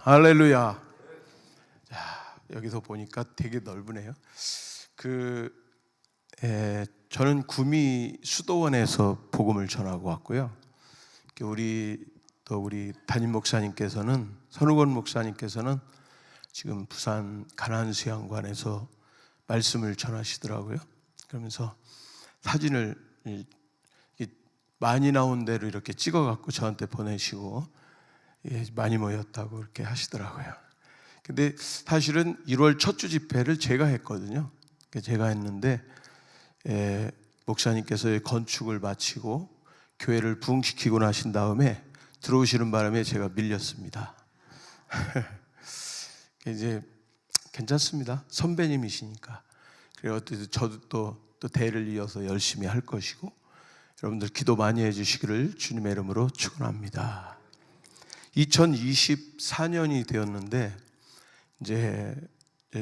할렐루야. 자, 여기서 보니까 되게 넓으네요. 저는 구미 수도원에서 복음을 전하고 왔고요. 우리 담임 목사님께서는, 선우건 목사님께서는 지금 부산 가나안수양관에서 말씀을 전하시더라고요. 그러면서 사진을 많이 나온 대로 이렇게 찍어갖고 저한테 보내시고, 많이 모였다고 이렇게 하시더라고요. 근데 사실은 1월 첫 주 집회를 제가 했거든요. 제가 했는데 목사님께서 건축을 마치고 교회를 부흥시키고 나신 다음에 들어오시는 바람에 제가 밀렸습니다. 이제 괜찮습니다. 선배님이시니까. 그리고 저도 또 대를 이어서 열심히 할 것이고, 여러분들 기도 많이 해주시기를 주님의 이름으로 축원합니다. 2024년이 되었는데 이제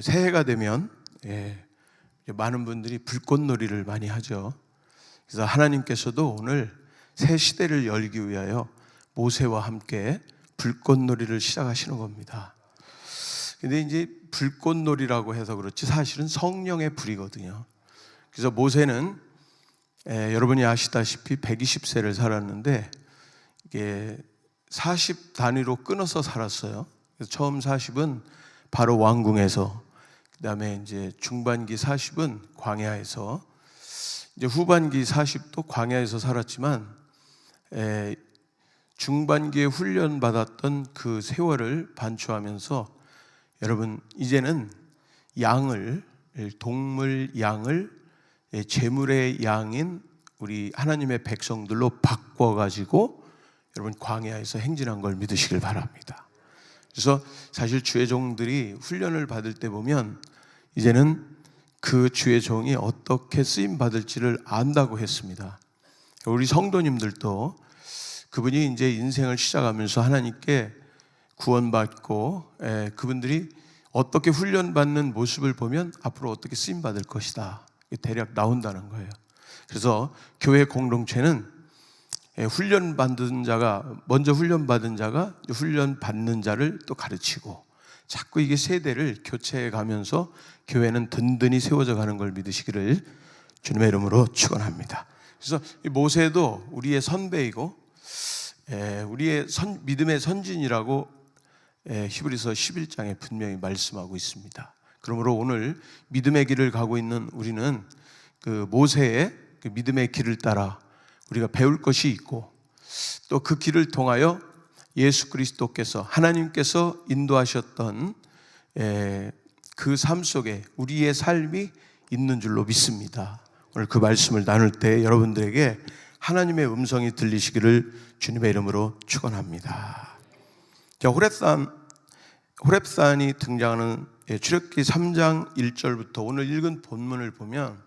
새해가 되면 많은 분들이 불꽃놀이를 많이 하죠. 그래서 하나님께서도 오늘 새 시대를 열기 위하여 모세와 함께 불꽃놀이를 시작하시는 겁니다. 근데 이제 불꽃놀이라고 해서 그렇지 사실은 성령의 불이거든요. 그래서 모세는 여러분이 아시다시피 120세를 살았는데 이게 40 단위로 끊어서 살았어요. 그래서 처음 40은 바로 왕궁에서, 그 다음에 이제 중반기 40은 광야에서, 이제 후반기 40도 광야에서 살았지만 중반기에 훈련 받았던 그 세월을 반추하면서 여러분 이제는 동물 양을 제물의 양인 우리 하나님의 백성들로 바꿔가지고 여러분 광야에서 행진한 걸 믿으시길 바랍니다. 그래서 사실 주의 종들이 훈련을 받을 때 보면 이제는 그 주의 종이 어떻게 쓰임 받을지를 안다고 했습니다. 우리 성도님들도 그분이 이제 인생을 시작하면서 하나님께 구원받고 그분들이 어떻게 훈련받는 모습을 보면 앞으로 어떻게 쓰임 받을 것이다, 대략 나온다는 거예요. 그래서 교회 공동체는 먼저 훈련받은 자가 훈련받는 자를 또 가르치고, 자꾸 이게 세대를 교체해 가면서 교회는 든든히 세워져 가는 걸 믿으시기를 주님의 이름으로 축원합니다. 그래서 모세도 우리의 선배이고 우리의 믿음의 선진이라고 히브리서 11장에 분명히 말씀하고 있습니다. 그러므로 오늘 믿음의 길을 가고 있는 우리는 그 모세의 그 믿음의 길을 따라 우리가 배울 것이 있고, 또 그 길을 통하여 예수 그리스도께서, 하나님께서 인도하셨던 그 삶 속에 우리의 삶이 있는 줄로 믿습니다. 오늘 그 말씀을 나눌 때 여러분들에게 하나님의 음성이 들리시기를 주님의 이름으로 축원합니다. 자, 호렙산이 등장하는 출애굽기 3장 1절부터 오늘 읽은 본문을 보면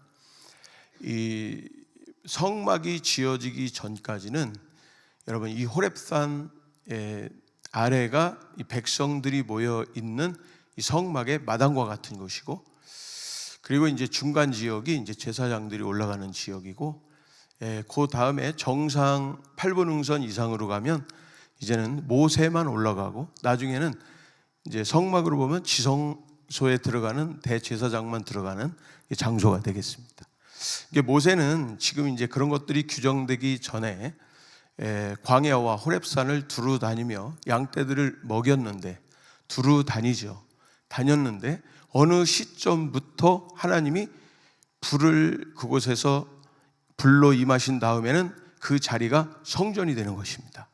이 성막이 지어지기 전까지는 여러분 이 호렙산 아래가 이 백성들이 모여 있는 이 성막의 마당과 같은 곳이고, 그리고 이제 중간 지역이 이제 제사장들이 올라가는 지역이고, 그 다음에 정상 8분 응선 이상으로 가면 이제는 모세만 올라가고, 나중에는 이제 성막으로 보면 지성소에 들어가는 대제사장만 들어가는 장소가 되겠습니다. 모세는 지금 이제 그런 것들이 규정되기 전에 광야와 호렙산을 두루 다니며 양떼들을 먹였는데, 다녔는데 어느 시점부터 하나님이 그곳에서 불로 임하신 다음에는 그 자리가 성전이 되는 것입니다.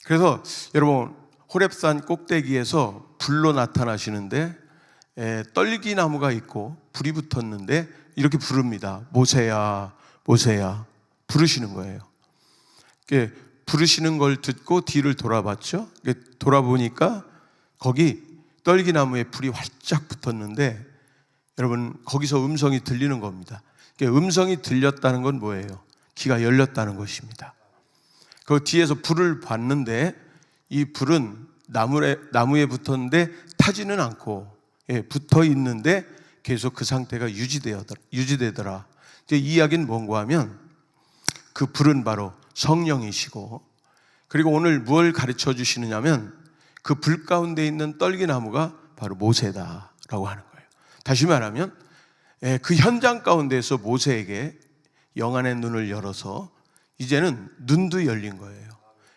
그래서 여러분 호렙산 꼭대기에서 불로 나타나시는데 떨기나무가 있고 불이 붙었는데 이렇게 부릅니다. 모세야, 모세야, 부르시는 거예요. 부르시는 걸 듣고 뒤를 돌아봤죠. 돌아보니까 거기 떨기나무에 불이 활짝 붙었는데 여러분 거기서 음성이 들리는 겁니다. 음성이 들렸다는 건 뭐예요? 귀가 열렸다는 것입니다. 그 뒤에서 불을 봤는데 이 불은 나무에 붙었는데 타지는 않고 붙어 있는데 계속 그 상태가 유지되더라. 이 이야기는 뭔가 하면 그 불은 바로 성령이시고, 그리고 오늘 무엇을 가르쳐 주시느냐면 그 불 가운데 있는 떨기나무가 바로 모세다라고 하는 거예요. 다시 말하면 그 현장 가운데에서 모세에게 영안의 눈을 열어서 이제는 눈도 열린 거예요.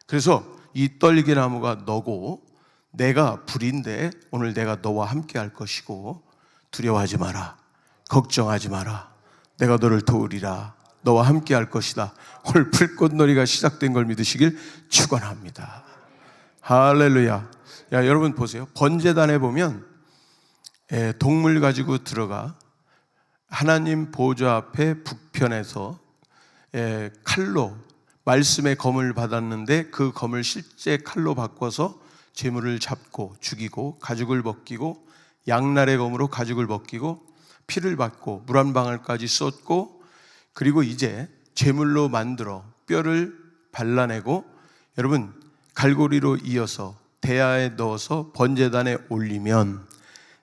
그래서 이 떨기나무가 너고 내가 불인데 오늘 내가 너와 함께 할 것이고 두려워하지 마라, 걱정하지 마라, 내가 너를 도우리라, 너와 함께 할 것이다. 오늘 불꽃놀이가 시작된 걸 믿으시길 축원합니다. 할렐루야. 야, 여러분 보세요. 번제단에 보면 동물 가지고 들어가 하나님 보좌 앞에 북편에서 칼로 말씀의 검을 받았는데 그 검을 실제 칼로 바꿔서 제물을 잡고 죽이고 가죽을 벗기고 양날의 검으로 가죽을 벗기고 피를 받고 물 한 방울까지 쏟고 그리고 이제 제물로 만들어 뼈를 발라내고 여러분 갈고리로 이어서 대야에 넣어서 번제단에 올리면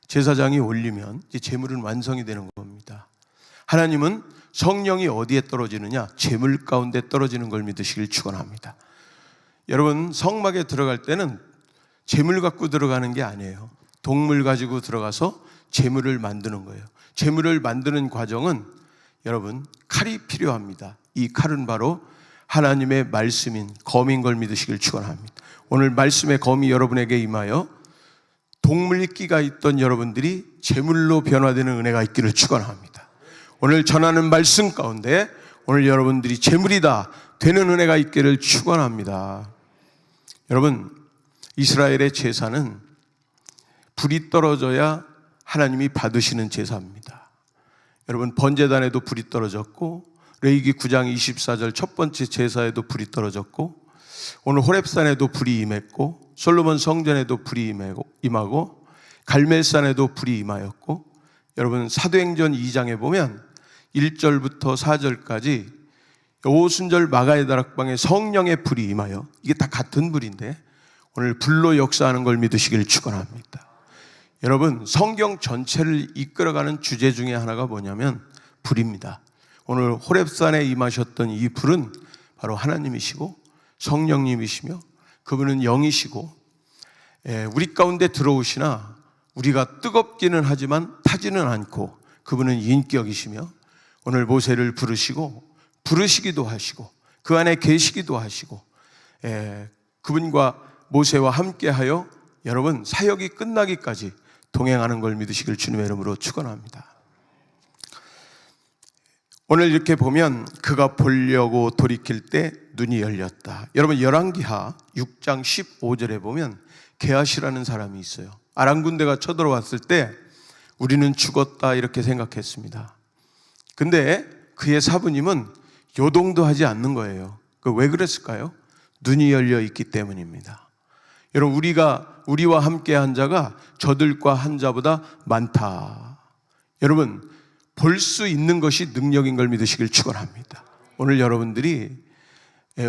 제사장이 올리면 이제 제물은 완성이 되는 겁니다. 하나님은 성령이 어디에 떨어지느냐? 제물 가운데 떨어지는 걸 믿으시길 축원합니다. 여러분 성막에 들어갈 때는 제물 갖고 들어가는 게 아니에요. 동물 가지고 들어가서 제물을 만드는 거예요. 제물을 만드는 과정은 여러분 칼이 필요합니다. 이 칼은 바로 하나님의 말씀인 검인 걸 믿으시길 축원합니다. 오늘 말씀의 검이 여러분에게 임하여 동물기가 있던 여러분들이 제물로 변화되는 은혜가 있기를 축원합니다. 오늘 전하는 말씀 가운데 오늘 여러분들이 제물이다 되는 은혜가 있기를 축원합니다. 여러분 이스라엘의 제사는 불이 떨어져야 하나님이 받으시는 제사입니다. 여러분 번제단에도 불이 떨어졌고 레위기 9장 24절 첫 번째 제사에도 불이 떨어졌고 오늘 호렙산에도 불이 임했고 솔로몬 성전에도 불이 임하고 갈멜산에도 불이 임하였고 여러분 사도행전 2장에 보면 1절부터 4절까지 오순절 마가의 다락방에 성령의 불이 임하여 이게 다 같은 불인데 오늘 불로 역사하는 걸 믿으시길 축원합니다. 여러분 성경 전체를 이끌어가는 주제 중에 하나가 뭐냐면 불입니다. 오늘 호렙산에 임하셨던 이 불은 바로 하나님이시고 성령님이시며 그분은 영이시고 우리 가운데 들어오시나 우리가 뜨겁기는 하지만 타지는 않고 그분은 인격이시며 오늘 모세를 부르시기도 하시고 그 안에 계시기도 하시고 그분과 모세와 함께하여 여러분 사역이 끝나기까지 동행하는 걸 믿으시길 주님의 이름으로 축원합니다. 오늘 이렇게 보면 그가 보려고 돌이킬 때 눈이 열렸다. 여러분 열왕기하 6장 15절에 보면 게하시라는 사람이 있어요. 아람 군대가 쳐들어왔을 때 우리는 죽었다 이렇게 생각했습니다. 근데 그의 사부님은 요동도 하지 않는 거예요. 왜 그랬을까요? 눈이 열려 있기 때문입니다. 여러분 우리와 함께한 자가 저들과 한 자보다 많다. 여러분 볼 수 있는 것이 능력인 걸 믿으시길 축원합니다. 오늘 여러분들이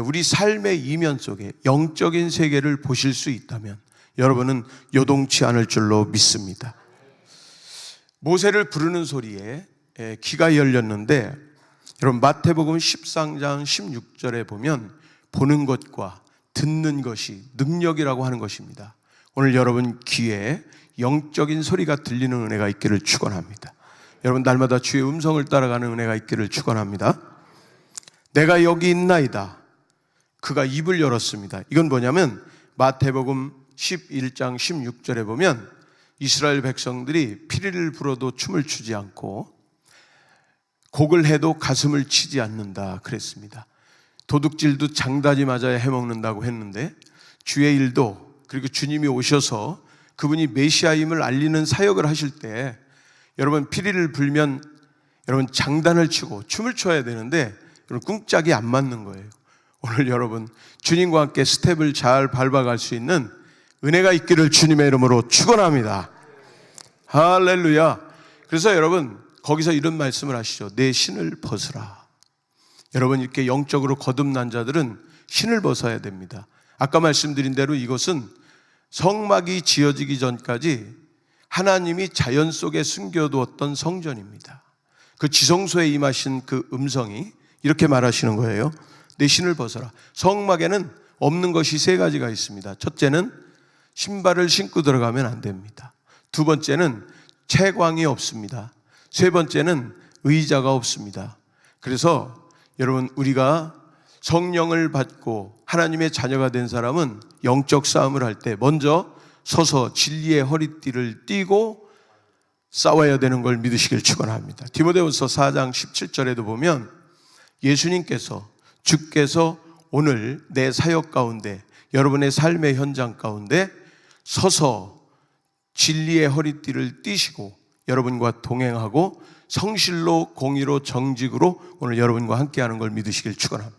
우리 삶의 이면 속에 영적인 세계를 보실 수 있다면 여러분은 요동치 않을 줄로 믿습니다. 모세를 부르는 소리에 귀가 열렸는데 여러분 마태복음 13장 16절에 보면 보는 것과 듣는 것이 능력이라고 하는 것입니다. 오늘 여러분 귀에 영적인 소리가 들리는 은혜가 있기를 축원합니다. 여러분 날마다 주의 음성을 따라가는 은혜가 있기를 축원합니다. 내가 여기 있나이다. 그가 입을 열었습니다. 이건 뭐냐면 마태복음 11장 16절에 보면 이스라엘 백성들이 피리를 불어도 춤을 추지 않고 곡을 해도 가슴을 치지 않는다 그랬습니다. 도둑질도 장다지 맞아야 해먹는다고 했는데 주의 일도 그리고 주님이 오셔서 그분이 메시아임을 알리는 사역을 하실 때 여러분 피리를 불면 여러분 장단을 치고 춤을 춰야 되는데 여러분 꿍짝이 안 맞는 거예요. 오늘 여러분 주님과 함께 스텝을 잘 밟아갈 수 있는 은혜가 있기를 주님의 이름으로 축원합니다. 할렐루야. 그래서 여러분 거기서 이런 말씀을 하시죠. 내 신을 벗으라. 여러분 이렇게 영적으로 거듭난 자들은 신을 벗어야 됩니다. 아까 말씀드린 대로 이것은 성막이 지어지기 전까지 하나님이 자연 속에 숨겨두었던 성전입니다. 그 지성소에 임하신 그 음성이 이렇게 말하시는 거예요. 내 신을 벗어라. 성막에는 없는 것이 세 가지가 있습니다. 첫째는 신발을 신고 들어가면 안 됩니다. 두 번째는 채광이 없습니다. 세 번째는 의자가 없습니다. 그래서 여러분, 우리가 성령을 받고 하나님의 자녀가 된 사람은 영적 싸움을 할 때 먼저 서서 진리의 허리띠를 띠고 싸워야 되는 걸 믿으시길 축원합니다. 디모데후서 4장 17절에도 보면 예수님께서, 주께서 오늘 내 사역 가운데, 여러분의 삶의 현장 가운데 서서 진리의 허리띠를 띠시고 여러분과 동행하고 성실로, 공의로, 정직으로 오늘 여러분과 함께하는 걸 믿으시길 축원합니다.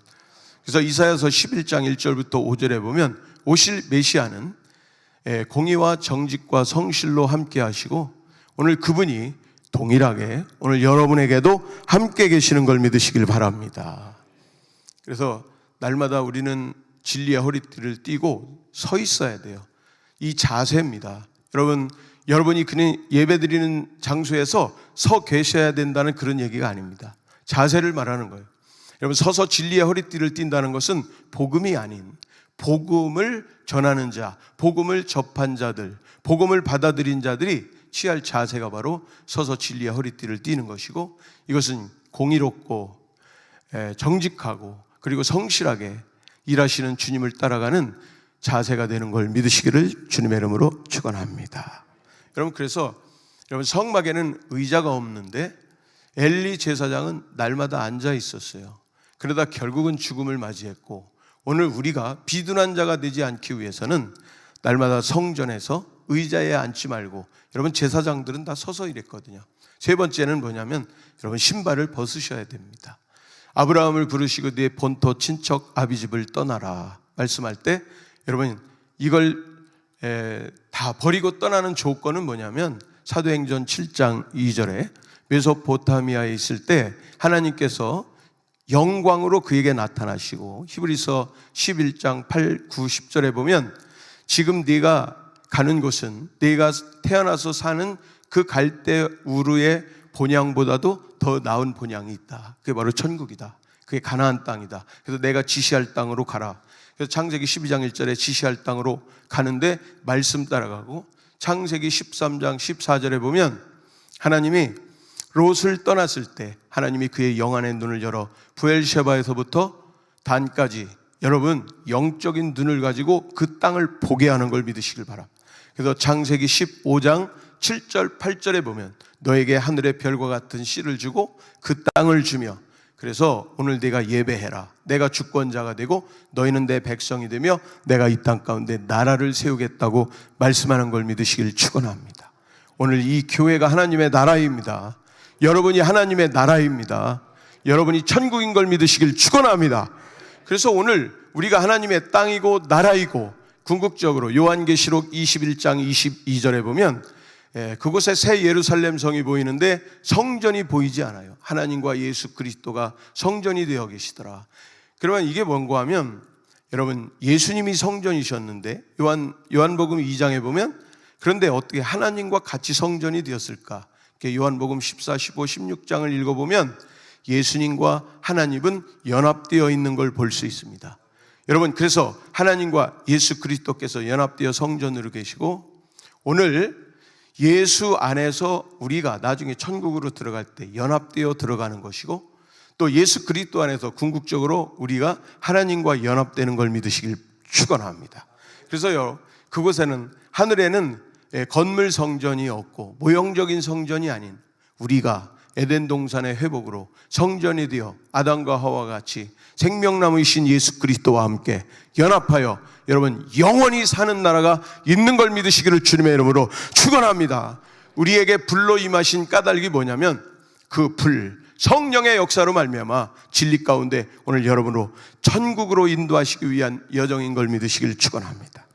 그래서 이사야서 11장 1절부터 5절에 보면 오실 메시아는 공의와 정직과 성실로 함께하시고 오늘 그분이 동일하게 오늘 여러분에게도 함께 계시는 걸 믿으시길 바랍니다. 그래서 날마다 우리는 진리의 허리띠를 띠고 서 있어야 돼요. 이 자세입니다. 여러분이 그냥 예배드리는 장소에서 서 계셔야 된다는 그런 얘기가 아닙니다. 자세를 말하는 거예요. 여러분, 서서 진리의 허리띠를 띈다는 것은 복음이 아닌, 복음을 전하는 자, 복음을 접한 자들, 복음을 받아들인 자들이 취할 자세가 바로 서서 진리의 허리띠를 띠는 것이고, 이것은 공의롭고 정직하고 그리고 성실하게 일하시는 주님을 따라가는 자세가 되는 걸 믿으시기를 주님의 이름으로 축원합니다. 여러분, 그래서 여러분, 성막에는 의자가 없는데 엘리 제사장은 날마다 앉아 있었어요. 그러다 결국은 죽음을 맞이했고, 오늘 우리가 비둔한 자가 되지 않기 위해서는 날마다 성전에서 의자에 앉지 말고, 여러분, 제사장들은 다 서서 일했거든요. 세 번째는 뭐냐면 여러분, 신발을 벗으셔야 됩니다. 아브라함을 부르시고 네 본토 친척 아비집을 떠나라 말씀할 때 여러분, 이걸 다 버리고 떠나는 조건은 뭐냐면 사도행전 7장 2절에 메소포타미아에 있을 때 하나님께서 영광으로 그에게 나타나시고, 히브리서 11장 8, 9, 10절에 보면 지금 네가 가는 곳은 네가 태어나서 사는 그 갈대 우르의 본향보다도 더 나은 본향이 있다. 그게 바로 천국이다. 그게 가나안 땅이다. 그래서 내가 지시할 땅으로 가라. 그래서 창세기 12장 1절에 지시할 땅으로 가는데 말씀 따라가고, 창세기 13장 14절에 보면 하나님이 롯을 떠났을 때 하나님이 그의 영안의 눈을 열어 부엘셰바에서부터 단까지, 여러분, 영적인 눈을 가지고 그 땅을 보게 하는 걸 믿으시길 바랍니다. 그래서 창세기 15장 7절 8절에 보면 너에게 하늘의 별과 같은 씨를 주고 그 땅을 주며, 그래서 오늘 네가 예배해라. 내가 주권자가 되고 너희는 내 백성이 되며 내가 이 땅 가운데 나라를 세우겠다고 말씀하는 걸 믿으시길 축원합니다. 오늘 이 교회가 하나님의 나라입니다. 여러분이 하나님의 나라입니다. 여러분이 천국인 걸 믿으시길 축원합니다. 그래서 오늘 우리가 하나님의 땅이고 나라이고, 궁극적으로 요한계시록 21장 22절에 보면 그곳에 새 예루살렘 성이 보이는데 성전이 보이지 않아요. 하나님과 예수 그리스도가 성전이 되어 계시더라. 그러면 이게 뭔가 하면 여러분, 예수님이 성전이셨는데 요한복음 2장에 보면 그런데 어떻게 하나님과 같이 성전이 되었을까? 요한복음 14, 15, 16장을 읽어보면 예수님과 하나님은 연합되어 있는 걸 볼 수 있습니다. 여러분, 그래서 하나님과 예수 그리스도께서 연합되어 성전으로 계시고, 오늘 예수 안에서 우리가 나중에 천국으로 들어갈 때 연합되어 들어가는 것이고, 또 예수 그리스도 안에서 궁극적으로 우리가 하나님과 연합되는 걸 믿으시길 축원합니다. 그래서요, 그곳에는, 하늘에는 건물 성전이 없고 모형적인 성전이 아닌 우리가 에덴 동산의 회복으로 성전이 되어 아담과 하와와 같이 생명나무이신 예수 그리스도와 함께 연합하여 여러분 영원히 사는 나라가 있는 걸 믿으시기를 주님의 이름으로 축원합니다. 우리에게 불로 임하신 까닭이 뭐냐면 그 불, 성령의 역사로 말미암아 진리 가운데 오늘 여러분으로 천국으로 인도하시기 위한 여정인 걸 믿으시기를 축원합니다.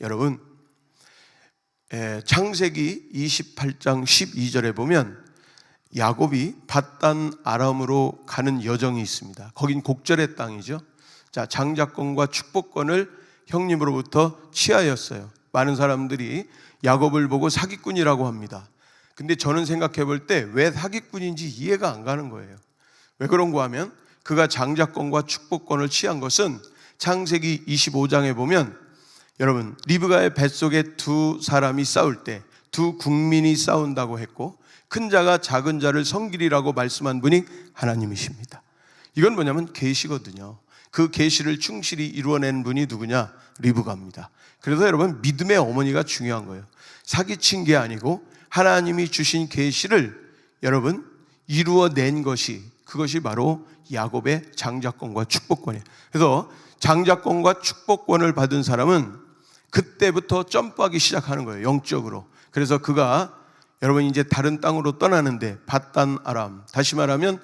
여러분, 창세기 28장 12절에 보면 야곱이 밧단 아람으로 가는 여정이 있습니다. 거긴 곡절의 땅이죠. 자, 장자권과 축복권을 형님으로부터 취하였어요. 많은 사람들이 야곱을 보고 사기꾼이라고 합니다. 근데 저는 생각해 볼 때 왜 사기꾼인지 이해가 안 가는 거예요. 왜 그런가 하면 그가 장자권과 축복권을 취한 것은 창세기 25장에 보면 여러분, 리브가의 뱃속에 두 사람이 싸울 때 두 국민이 싸운다고 했고 큰 자가 작은 자를 섬기리라고 말씀한 분이 하나님이십니다. 이건 뭐냐면 계시거든요. 그 계시를 충실히 이루어낸 분이 누구냐? 리브가입니다. 그래서 여러분, 믿음의 어머니가 중요한 거예요. 사기친 게 아니고 하나님이 주신 계시를 여러분 이루어낸 것이, 그것이 바로 야곱의 장자권과 축복권이에요. 그래서 장자권과 축복권을 받은 사람은 그때부터 점프하기 시작하는 거예요, 영적으로. 그래서 그가 여러분 이제 다른 땅으로 떠나는데 밧단 아람, 다시 말하면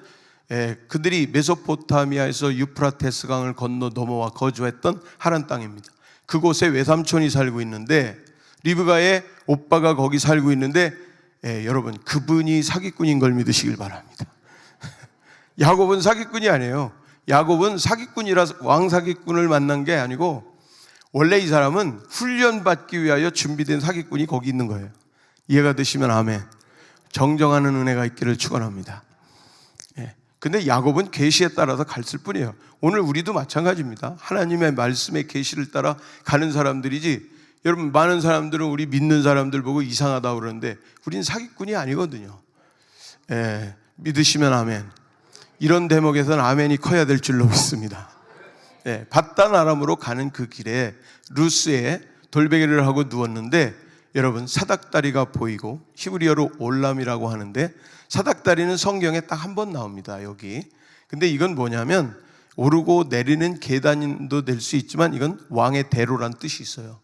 그들이 메소포타미아에서 유프라테스 강을 건너 넘어와 거주했던 하란 땅입니다. 그곳에 외삼촌이 살고 있는데 리브가의 오빠가 거기 살고 있는데 여러분, 그분이 사기꾼인 걸 믿으시길 바랍니다. 야곱은 사기꾼이 아니에요. 야곱은 사기꾼이라서 왕사기꾼을 만난 게 아니고 원래 이 사람은 훈련받기 위하여 준비된 사기꾼이 거기 있는 거예요. 이해가 되시면 아멘. 정정하는 은혜가 있기를 축원합니다. 근데 야곱은 계시에 따라서 갔을 뿐이에요. 오늘 우리도 마찬가지입니다. 하나님의 말씀의 계시를 따라 가는 사람들이지, 여러분 많은 사람들은 우리 믿는 사람들 보고 이상하다고 그러는데 우린 사기꾼이 아니거든요. 믿으시면 아멘. 이런 대목에서는 아멘이 커야 될 줄로 믿습니다. 밧단 아람으로 가는 그 길에 루스에 돌베개를 하고 누웠는데 여러분, 사닥다리가 보이고 히브리어로 올람이라고 하는데 사닥다리는 성경에 딱 한 번 나옵니다, 여기. 근데 이건 뭐냐면 오르고 내리는 계단도 될 수 있지만 이건 왕의 대로란 뜻이 있어요.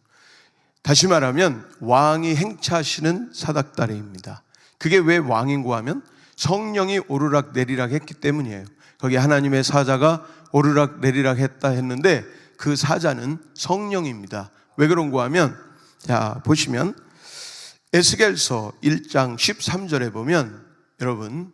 다시 말하면 왕이 행차하시는 사닥다리입니다. 그게 왜 왕인고 하면 성령이 오르락 내리락 했기 때문이에요. 거기 하나님의 사자가 오르락 내리락 했다 했는데 그 사자는 성령입니다. 왜 그런고 하면, 자 보시면 에스겔서 1장 13절에 보면 여러분,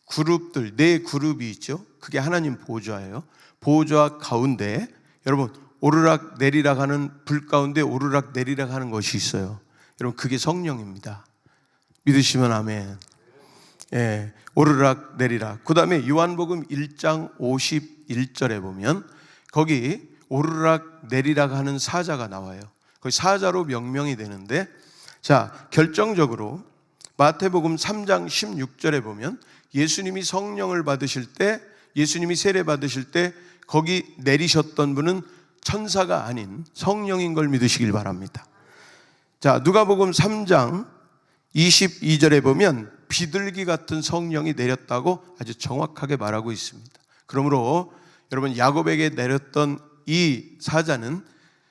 그룹들, 네 그룹이 있죠. 그게 하나님 보좌예요. 보좌 가운데 여러분 오르락 내리락 하는, 불 가운데 오르락 내리락 하는 것이 있어요. 여러분, 그게 성령입니다. 믿으시면 아멘. 오르락 내리락. 그 다음에 요한복음 1장 51절에 보면 거기 오르락 내리락 하는 사자가 나와요. 거기 사자로 명명이 되는데, 자 결정적으로 마태복음 3장 16절에 보면 예수님이 성령을 받으실 때, 예수님이 세례 받으실 때 거기 내리셨던 분은 천사가 아닌 성령인 걸 믿으시길 바랍니다. 자 누가복음 3장 22절에 보면 비둘기 같은 성령이 내렸다고 아주 정확하게 말하고 있습니다. 그러므로 여러분, 야곱에게 내렸던 이 사자는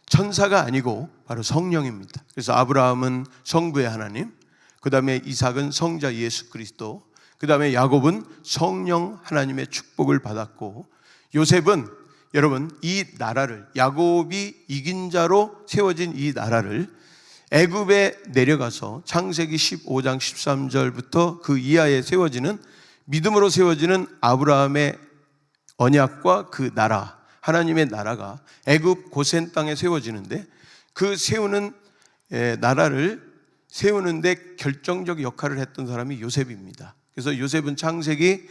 천사가 아니고 바로 성령입니다. 그래서 아브라함은 성부의 하나님, 그 다음에 이삭은 성자 예수 그리스도, 그 다음에 야곱은 성령 하나님의 축복을 받았고, 요셉은 여러분 이 나라를, 야곱이 이긴 자로 세워진 이 나라를 애굽에 내려가서 창세기 15장 13절부터 그 이하에 세워지는, 믿음으로 세워지는 아브라함의 언약과 그 나라, 하나님의 나라가 애굽 고센 땅에 세워지는데, 그 세우는 나라를 세우는데 결정적 역할을 했던 사람이 요셉입니다. 그래서 요셉은 창세기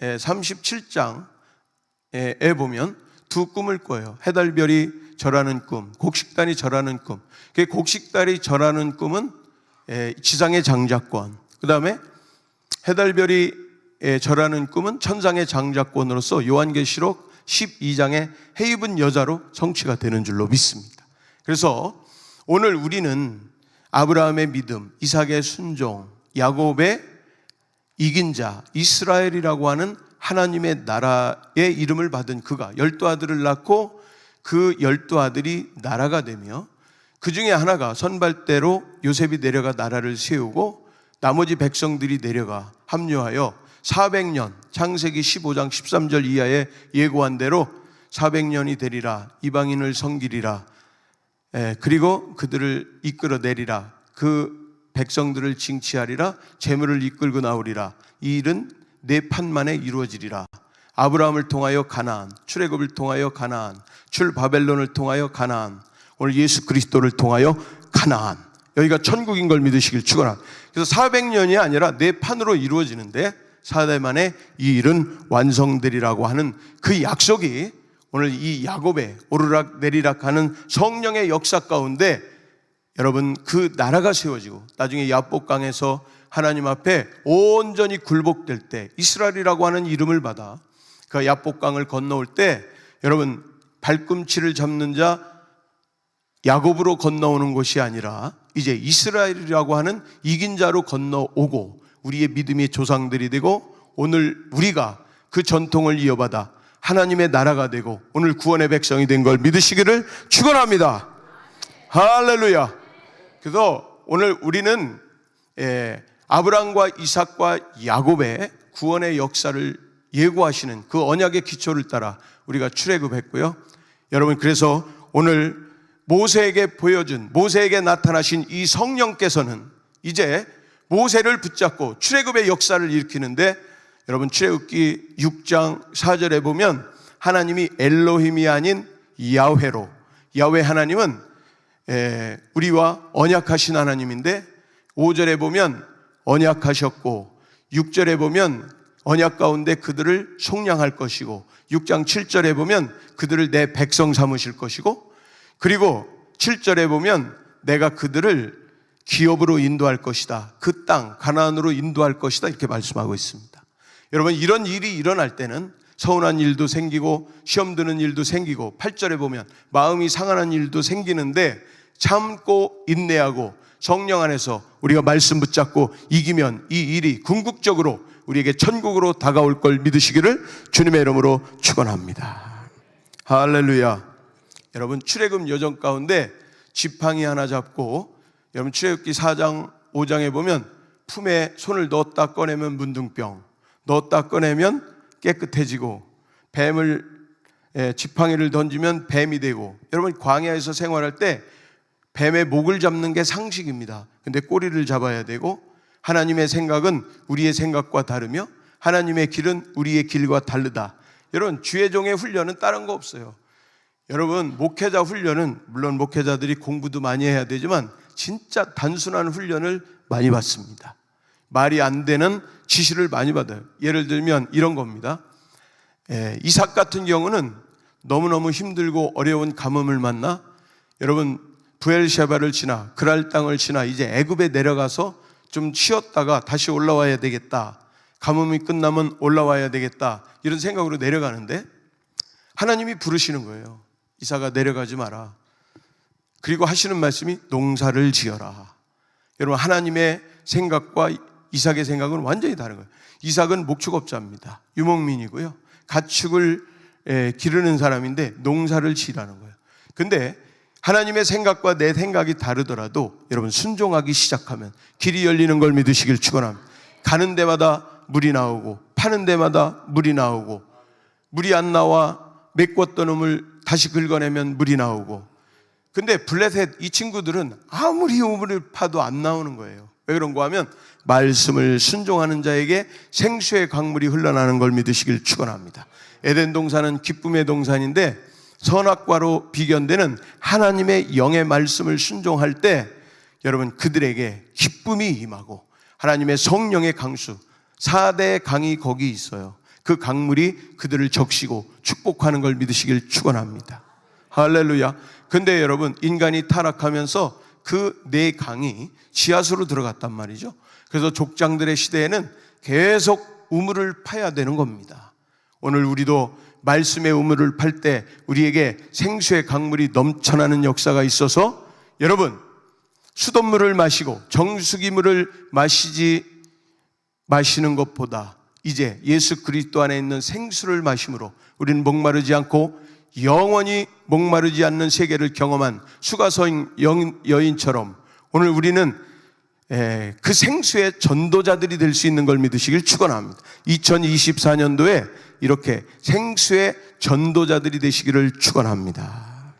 37장에 보면 두 꿈을 꿔요. 해달별이 절하는 꿈, 곡식단이 절하는 꿈. 그 곡식단이 절하는 꿈은 지상의 장자권, 그 다음에 해달별이 절하는 꿈은 천상의 장자권으로서 요한계시록 12장의 해 입은 여자로 성취가 되는 줄로 믿습니다. 그래서 오늘 우리는 아브라함의 믿음, 이삭의 순종, 야곱의 이긴 자, 이스라엘이라고 하는 하나님의 나라의 이름을 받은 그가 12아들을 낳고 그 12아들이 나라가 되며, 그 중에 하나가 선발대로 요셉이 내려가 나라를 세우고 나머지 백성들이 내려가 합류하여 400년, 창세기 15장 13절 이하에 예고한 대로 400년이 되리라, 이방인을 섬기리라, 그리고 그들을 이끌어내리라, 그 백성들을 징치하리라, 재물을 이끌고 나오리라. 이 일은 네 판 만에 이루어지리라. 아브라함을 통하여 가나안, 출애굽을 통하여 가나안, 출바벨론을 통하여 가나안, 오늘 예수 그리스도를 통하여 가나안. 여기가 천국인 걸 믿으시길 축원합니다. 그래서 400년이 아니라 네 판으로 이루어지는데 4대 만에 이 일은 완성되리라고 하는 그 약속이 오늘 이 야곱의 오르락 내리락 하는 성령의 역사 가운데 여러분 그 나라가 세워지고 나중에 야복강에서 하나님 앞에 온전히 굴복될 때 이스라엘이라고 하는 이름을 받아 그 야복강을 건너올 때 여러분 발꿈치를 잡는 자 야곱으로 건너오는 것이 아니라 이제 이스라엘이라고 하는 이긴 자로 건너오고 우리의 믿음의 조상들이 되고 오늘 우리가 그 전통을 이어받아 하나님의 나라가 되고 오늘 구원의 백성이 된 걸 믿으시기를 축원합니다. 할렐루야. 그래서 오늘 우리는 아브라함과 이삭과 야곱의 구원의 역사를 예고하시는 그 언약의 기초를 따라 우리가 출애굽했고요. 여러분 그래서 오늘 모세에게 나타나신 이 성령께서는 이제 모세를 붙잡고 출애굽의 역사를 일으키는데 여러분 출애굽기 6장 4절에 보면 하나님이 엘로힘이 아닌 야훼로 야훼 하나님은 우리와 언약하신 하나님인데 5절에 보면 언약하셨고 6절에 보면 언약 가운데 그들을 속량할 것이고 6장 7절에 보면 그들을 내 백성 삼으실 것이고 그리고 7절에 보면 내가 그들을 기업으로 인도할 것이다. 그 땅 가나안으로 인도할 것이다. 이렇게 말씀하고 있습니다. 여러분 이런 일이 일어날 때는 서운한 일도 생기고 시험 드는 일도 생기고 8절에 보면 마음이 상하는 일도 생기는데 참고 인내하고 성령 안에서 우리가 말씀 붙잡고 이기면 이 일이 궁극적으로 우리에게 천국으로 다가올 걸 믿으시기를 주님의 이름으로 축원합니다. 할렐루야. 여러분 출애굽 여정 가운데 지팡이 하나 잡고 여러분 출애굽기 4장 5장에 보면 품에 손을 넣었다 꺼내면 문둥병, 넣었다 꺼내면 깨끗해지고 뱀을 지팡이를 던지면 뱀이 되고 여러분 광야에서 생활할 때 뱀의 목을 잡는 게 상식입니다. 근데 꼬리를 잡아야 되고 하나님의 생각은 우리의 생각과 다르며 하나님의 길은 우리의 길과 다르다. 여러분 주의 종의 훈련은 다른 거 없어요. 여러분 목회자 훈련은 물론 목회자들이 공부도 많이 해야 되지만 진짜 단순한 훈련을 많이 받습니다. 말이 안 되는 지시를 많이 받아요. 예를 들면 이런 겁니다. 이삭 같은 경우는 너무너무 힘들고 어려운 가뭄을 만나 여러분 부엘셰바를 지나 그랄 땅을 지나 이제 애굽에 내려가서 좀 쉬었다가 다시 올라와야 되겠다. 가뭄이 끝나면 올라와야 되겠다. 이런 생각으로 내려가는데 하나님이 부르시는 거예요. 이삭아 내려가지 마라. 그리고 하시는 말씀이 농사를 지어라. 여러분 하나님의 생각과 이삭의 생각은 완전히 다른 거예요. 이삭은 목축업자입니다. 유목민이고요. 가축을 기르는 사람인데 농사를 지으라는 거예요. 근데 하나님의 생각과 내 생각이 다르더라도 여러분 순종하기 시작하면 길이 열리는 걸 믿으시길 축원합니다. 가는 데마다 물이 나오고 파는 데마다 물이 나오고 물이 안 나와 메꿨던 우물 다시 긁어내면 물이 나오고 근데 블레셋 이 친구들은 아무리 우물을 파도 안 나오는 거예요. 왜 그런가 하면 말씀을 순종하는 자에게 생수의 강물이 흘러나는 걸 믿으시길 축원합니다. 에덴 동산은 기쁨의 동산인데 선악과로 비견되는 하나님의 영의 말씀을 순종할 때 여러분 그들에게 기쁨이 임하고 하나님의 성령의 강수 4대 강이 거기 있어요. 그 강물이 그들을 적시고 축복하는 걸 믿으시길 축원합니다. 할렐루야. 근데 여러분 인간이 타락하면서 그 네 강이 지하수로 들어갔단 말이죠. 그래서 족장들의 시대에는 계속 우물을 파야 되는 겁니다. 오늘 우리도 말씀의 우물을 팔 때 우리에게 생수의 강물이 넘쳐나는 역사가 있어서 여러분 수돗물을 마시고 정수기물을 마시는 것보다 이제 예수 그리스도 안에 있는 생수를 마심으로 우리는 목마르지 않고 영원히 목마르지 않는 세계를 경험한 수가성 여인처럼 오늘 우리는 그 생수의 전도자들이 될 수 있는 걸 믿으시길 축원합니다. 2024년도에 이렇게 생수의 전도자들이 되시기를 축원합니다.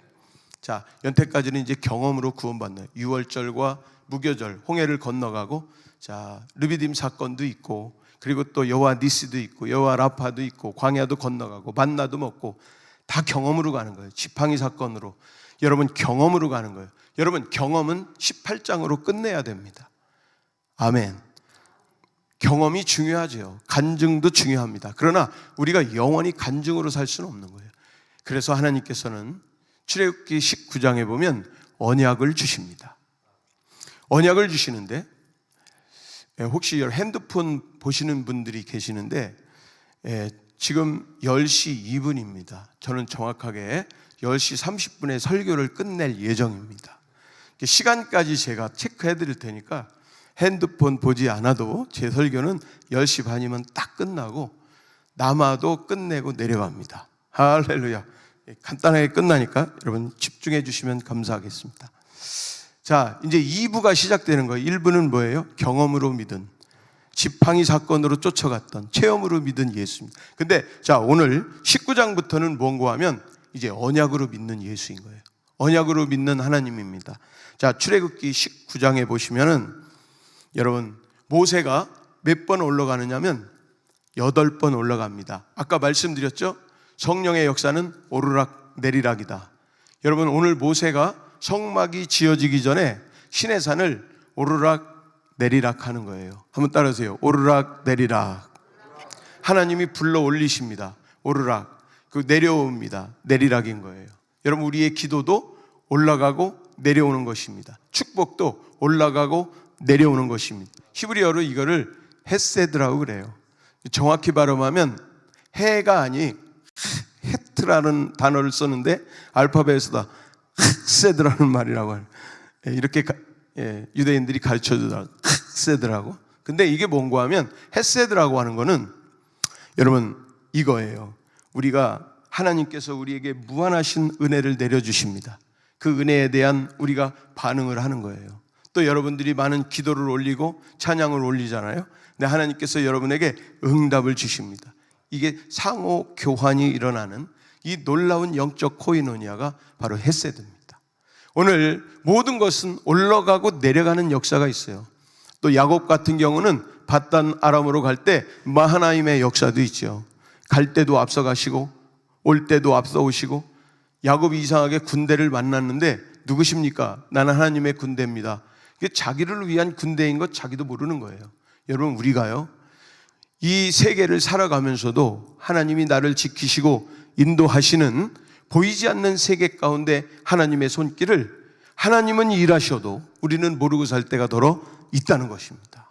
자, 연태까지는 이제 경험으로 구원받는 6월절과 무교절, 홍해를 건너가고 자, 르비딤 사건도 있고 그리고 또 여호와 니스도 있고 여호와 라파도 있고 광야도 건너가고 만나도 먹고 다 경험으로 가는 거예요. 지팡이 사건으로 여러분 경험으로 가는 거예요. 여러분 경험은 18장으로 끝내야 됩니다. 아멘. 경험이 중요하죠. 간증도 중요합니다. 그러나 우리가 영원히 간증으로 살 수는 없는 거예요. 그래서 하나님께서는 출애굽기 19장에 보면 언약을 주십니다. 언약을 주시는데, 혹시 핸드폰 보시는 분들이 계시는데 지금 10시 2분입니다. 저는 정확하게 10시 30분에 설교를 끝낼 예정입니다. 시간까지 제가 체크해 드릴 테니까 핸드폰 보지 않아도 제 설교는 10시 반이면 딱 끝나고 남아도 끝내고 내려갑니다. 할렐루야. 간단하게 끝나니까 여러분 집중해 주시면 감사하겠습니다. 자, 이제 2부가 시작되는 거예요. 1부는 뭐예요? 경험으로 믿은, 지팡이 사건으로 쫓아갔던, 체험으로 믿은 예수입니다. 근데 자, 오늘 19장부터는 뭔가 하면 이제 언약으로 믿는 예수인 거예요. 언약으로 믿는 하나님입니다. 자, 출애굽기 19장에 보시면은 여러분, 모세가 몇 번 올라가느냐면 8번 올라갑니다. 아까 말씀드렸죠? 성령의 역사는 오르락 내리락이다. 여러분, 오늘 모세가 성막이 지어지기 전에 시내산을 오르락 내리락 하는 거예요. 한번 따라하세요. 오르락 내리락. 하나님이 불러 올리십니다. 오르락. 그 내려옵니다. 내리락인 거예요. 여러분, 우리의 기도도 올라가고 내려오는 것입니다. 축복도 올라가고 내려오는 것입니다. 히브리어로 이거를 헤세드라고 그래요. 정확히 발음하면 해가 아니 헤트라는 단어를 썼는데 알파벳에다 헤세드라는 말이라고 해요. 이렇게 유대인들이 가르쳐주더라고요. 헤세드라고. 근데 이게 뭔가 하면 헤세드라고 하는 거는 여러분 이거예요. 우리가 하나님께서 우리에게 무한하신 은혜를 내려주십니다. 그 은혜에 대한 우리가 반응을 하는 거예요. 또 여러분들이 많은 기도를 올리고 찬양을 올리잖아요. 근데 하나님께서 여러분에게 응답을 주십니다. 이게 상호 교환이 일어나는 이 놀라운 영적 코이노니아가 바로 헤세드입니다. 오늘 모든 것은 올라가고 내려가는 역사가 있어요. 또 야곱 같은 경우는 밧단 아람으로 갈 때 마하나임의 역사도 있죠. 갈 때도 앞서 가시고 올 때도 앞서 오시고, 야곱이 이상하게 군대를 만났는데 누구십니까? 나는 하나님의 군대입니다. 이게 자기를 위한 군대인 것 자기도 모르는 거예요. 여러분, 우리가요 이 세계를 살아가면서도 하나님이 나를 지키시고 인도하시는 보이지 않는 세계 가운데 하나님의 손길을 하나님은 일하셔도 우리는 모르고 살 때가 더러 있다는 것입니다.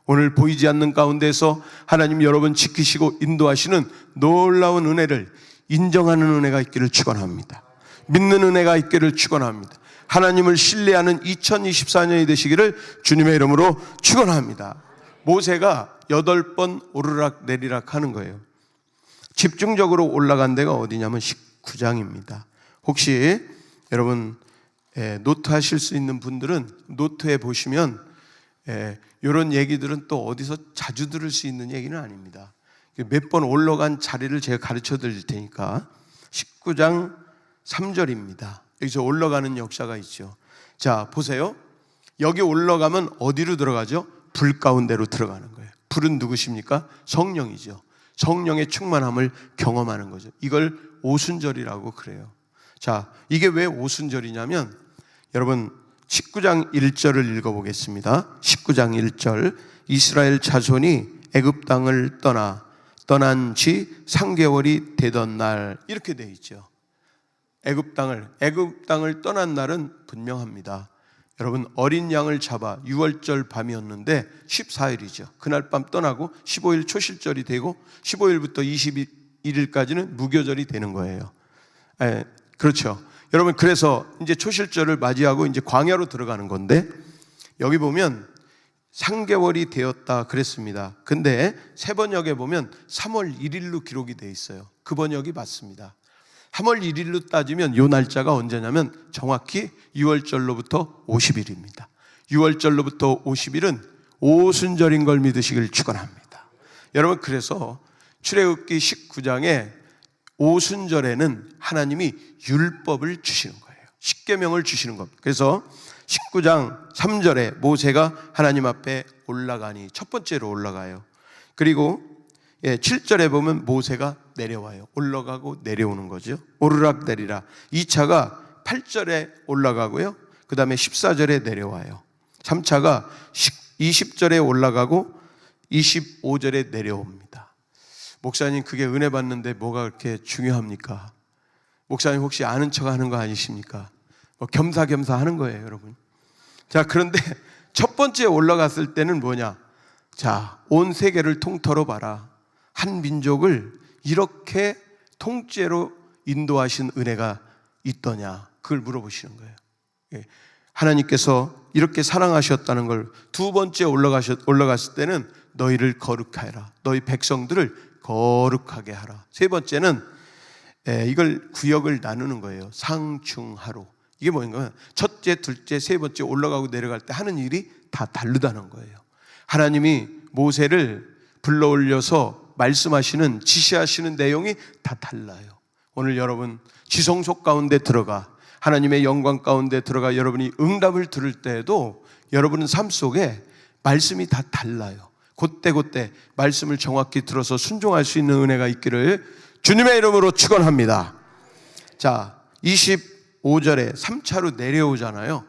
오늘 보이지 않는 가운데서 하나님 여러분 지키시고 인도하시는 놀라운 은혜를 인정하는 은혜가 있기를 축원합니다. 믿는 은혜가 있기를 축원합니다. 하나님을 신뢰하는 2024년이 되시기를 주님의 이름으로 축원합니다. 모세가 8번 오르락 내리락 하는 거예요. 집중적으로 올라간 데가 어디냐면 19장입니다. 혹시 여러분 노트 하실 수 있는 분들은 노트에 보시면 이런 얘기들은 또 어디서 자주 들을 수 있는 얘기는 아닙니다. 몇 번 올라간 자리를 제가 가르쳐 드릴 테니까 19장 3절입니다. 여기서 올라가는 역사가 있죠. 자, 보세요. 여기 올라가면 어디로 들어가죠? 불 가운데로 들어가는 거예요. 불은 누구십니까? 성령이죠. 성령의 충만함을 경험하는 거죠. 이걸 오순절이라고 그래요. 자, 이게 왜 오순절이냐면 여러분 19장 1절을 읽어보겠습니다. 19장 1절 이스라엘 자손이 애굽 땅을 떠난 지 3개월이 되던 날, 이렇게 돼 있죠. 애굽 땅을 떠난 날은 분명합니다. 여러분, 어린 양을 잡아 6월절 밤이었는데 14일이죠. 그날 밤 떠나고 15일 초실절이 되고 15일부터 21일까지는 무교절이 되는 거예요. 그렇죠. 여러분, 그래서 이제 초실절을 맞이하고 이제 광야로 들어가는 건데, 여기 보면 3개월이 되었다 그랬습니다. 근데 새 번역에 보면 3월 1일로 기록이 되어 있어요. 그 번역이 맞습니다. 3월 1일로 따지면 이 날짜가 언제냐면 정확히 6월절로부터 50일입니다. 6월절로부터 50일은 오순절인 걸 믿으시길 축원합니다. 여러분, 그래서 출애굽기 19장에 오순절에는 하나님이 율법을 주시는 거예요. 십계명을 주시는 겁니다. 그래서 19장 3절에 모세가 하나님 앞에 올라가니, 첫 번째로 올라가요. 그리고 7절에 보면 모세가 내려와요. 올라가고 내려오는 거죠. 오르락 내리락. 2차가 8절에 올라가고요. 그 다음에 14절에 내려와요. 3차가 20절에 올라가고 25절에 내려옵니다. 목사님, 그게 은혜 받는데 뭐가 그렇게 중요합니까? 목사님 혹시 아는 척 하는 거 아니십니까? 겸사겸사 하는 거예요, 여러분. 자, 그런데 첫 번째 올라갔을 때는 뭐냐? 자, 온 세계를 통틀어 봐라. 한 민족을 이렇게 통째로 인도하신 은혜가 있더냐? 그걸 물어보시는 거예요. 하나님께서 이렇게 사랑하셨다는 걸 두 번째 올라갔을 때는 너희를 거룩하여라. 너희 백성들을 거룩하게 하라. 세 번째는 이걸 구역을 나누는 거예요. 상중하로. 이게 뭐인가? 첫째, 둘째, 세 번째 올라가고 내려갈 때 하는 일이 다 다르다는 거예요. 하나님이 모세를 불러올려서 말씀하시는, 지시하시는 내용이 다 달라요. 오늘 여러분 지성소 가운데 들어가 하나님의 영광 가운데 들어가 여러분이 응답을 들을 때에도 여러분은 삶 속에 말씀이 다 달라요. 그때 말씀을 정확히 들어서 순종할 수 있는 은혜가 있기를 주님의 이름으로 축원합니다. 자, 25절에 3차로 내려오잖아요.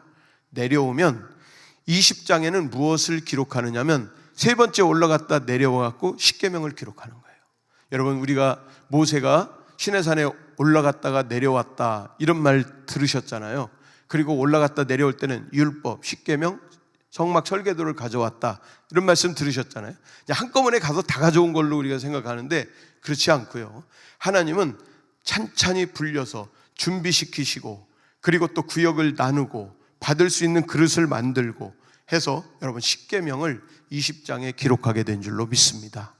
내려오면 20장에는 무엇을 기록하느냐면 세 번째 올라갔다 내려와갖고 십계명을 기록하는 거예요. 여러분, 우리가 모세가 시내산에 올라갔다가 내려왔다 이런 말 들으셨잖아요. 그리고 올라갔다 내려올 때는 율법, 십계명, 성막 설계도를 가져왔다 이런 말씀 들으셨잖아요. 한꺼번에 가서 다 가져온 걸로 우리가 생각하는데 그렇지 않고요. 하나님은 찬찬히 불려서 준비시키시고 그리고 또 구역을 나누고 받을 수 있는 그릇을 만들고 해서 여러분 십계명을 20장에 기록하게 된 줄로 믿습니다.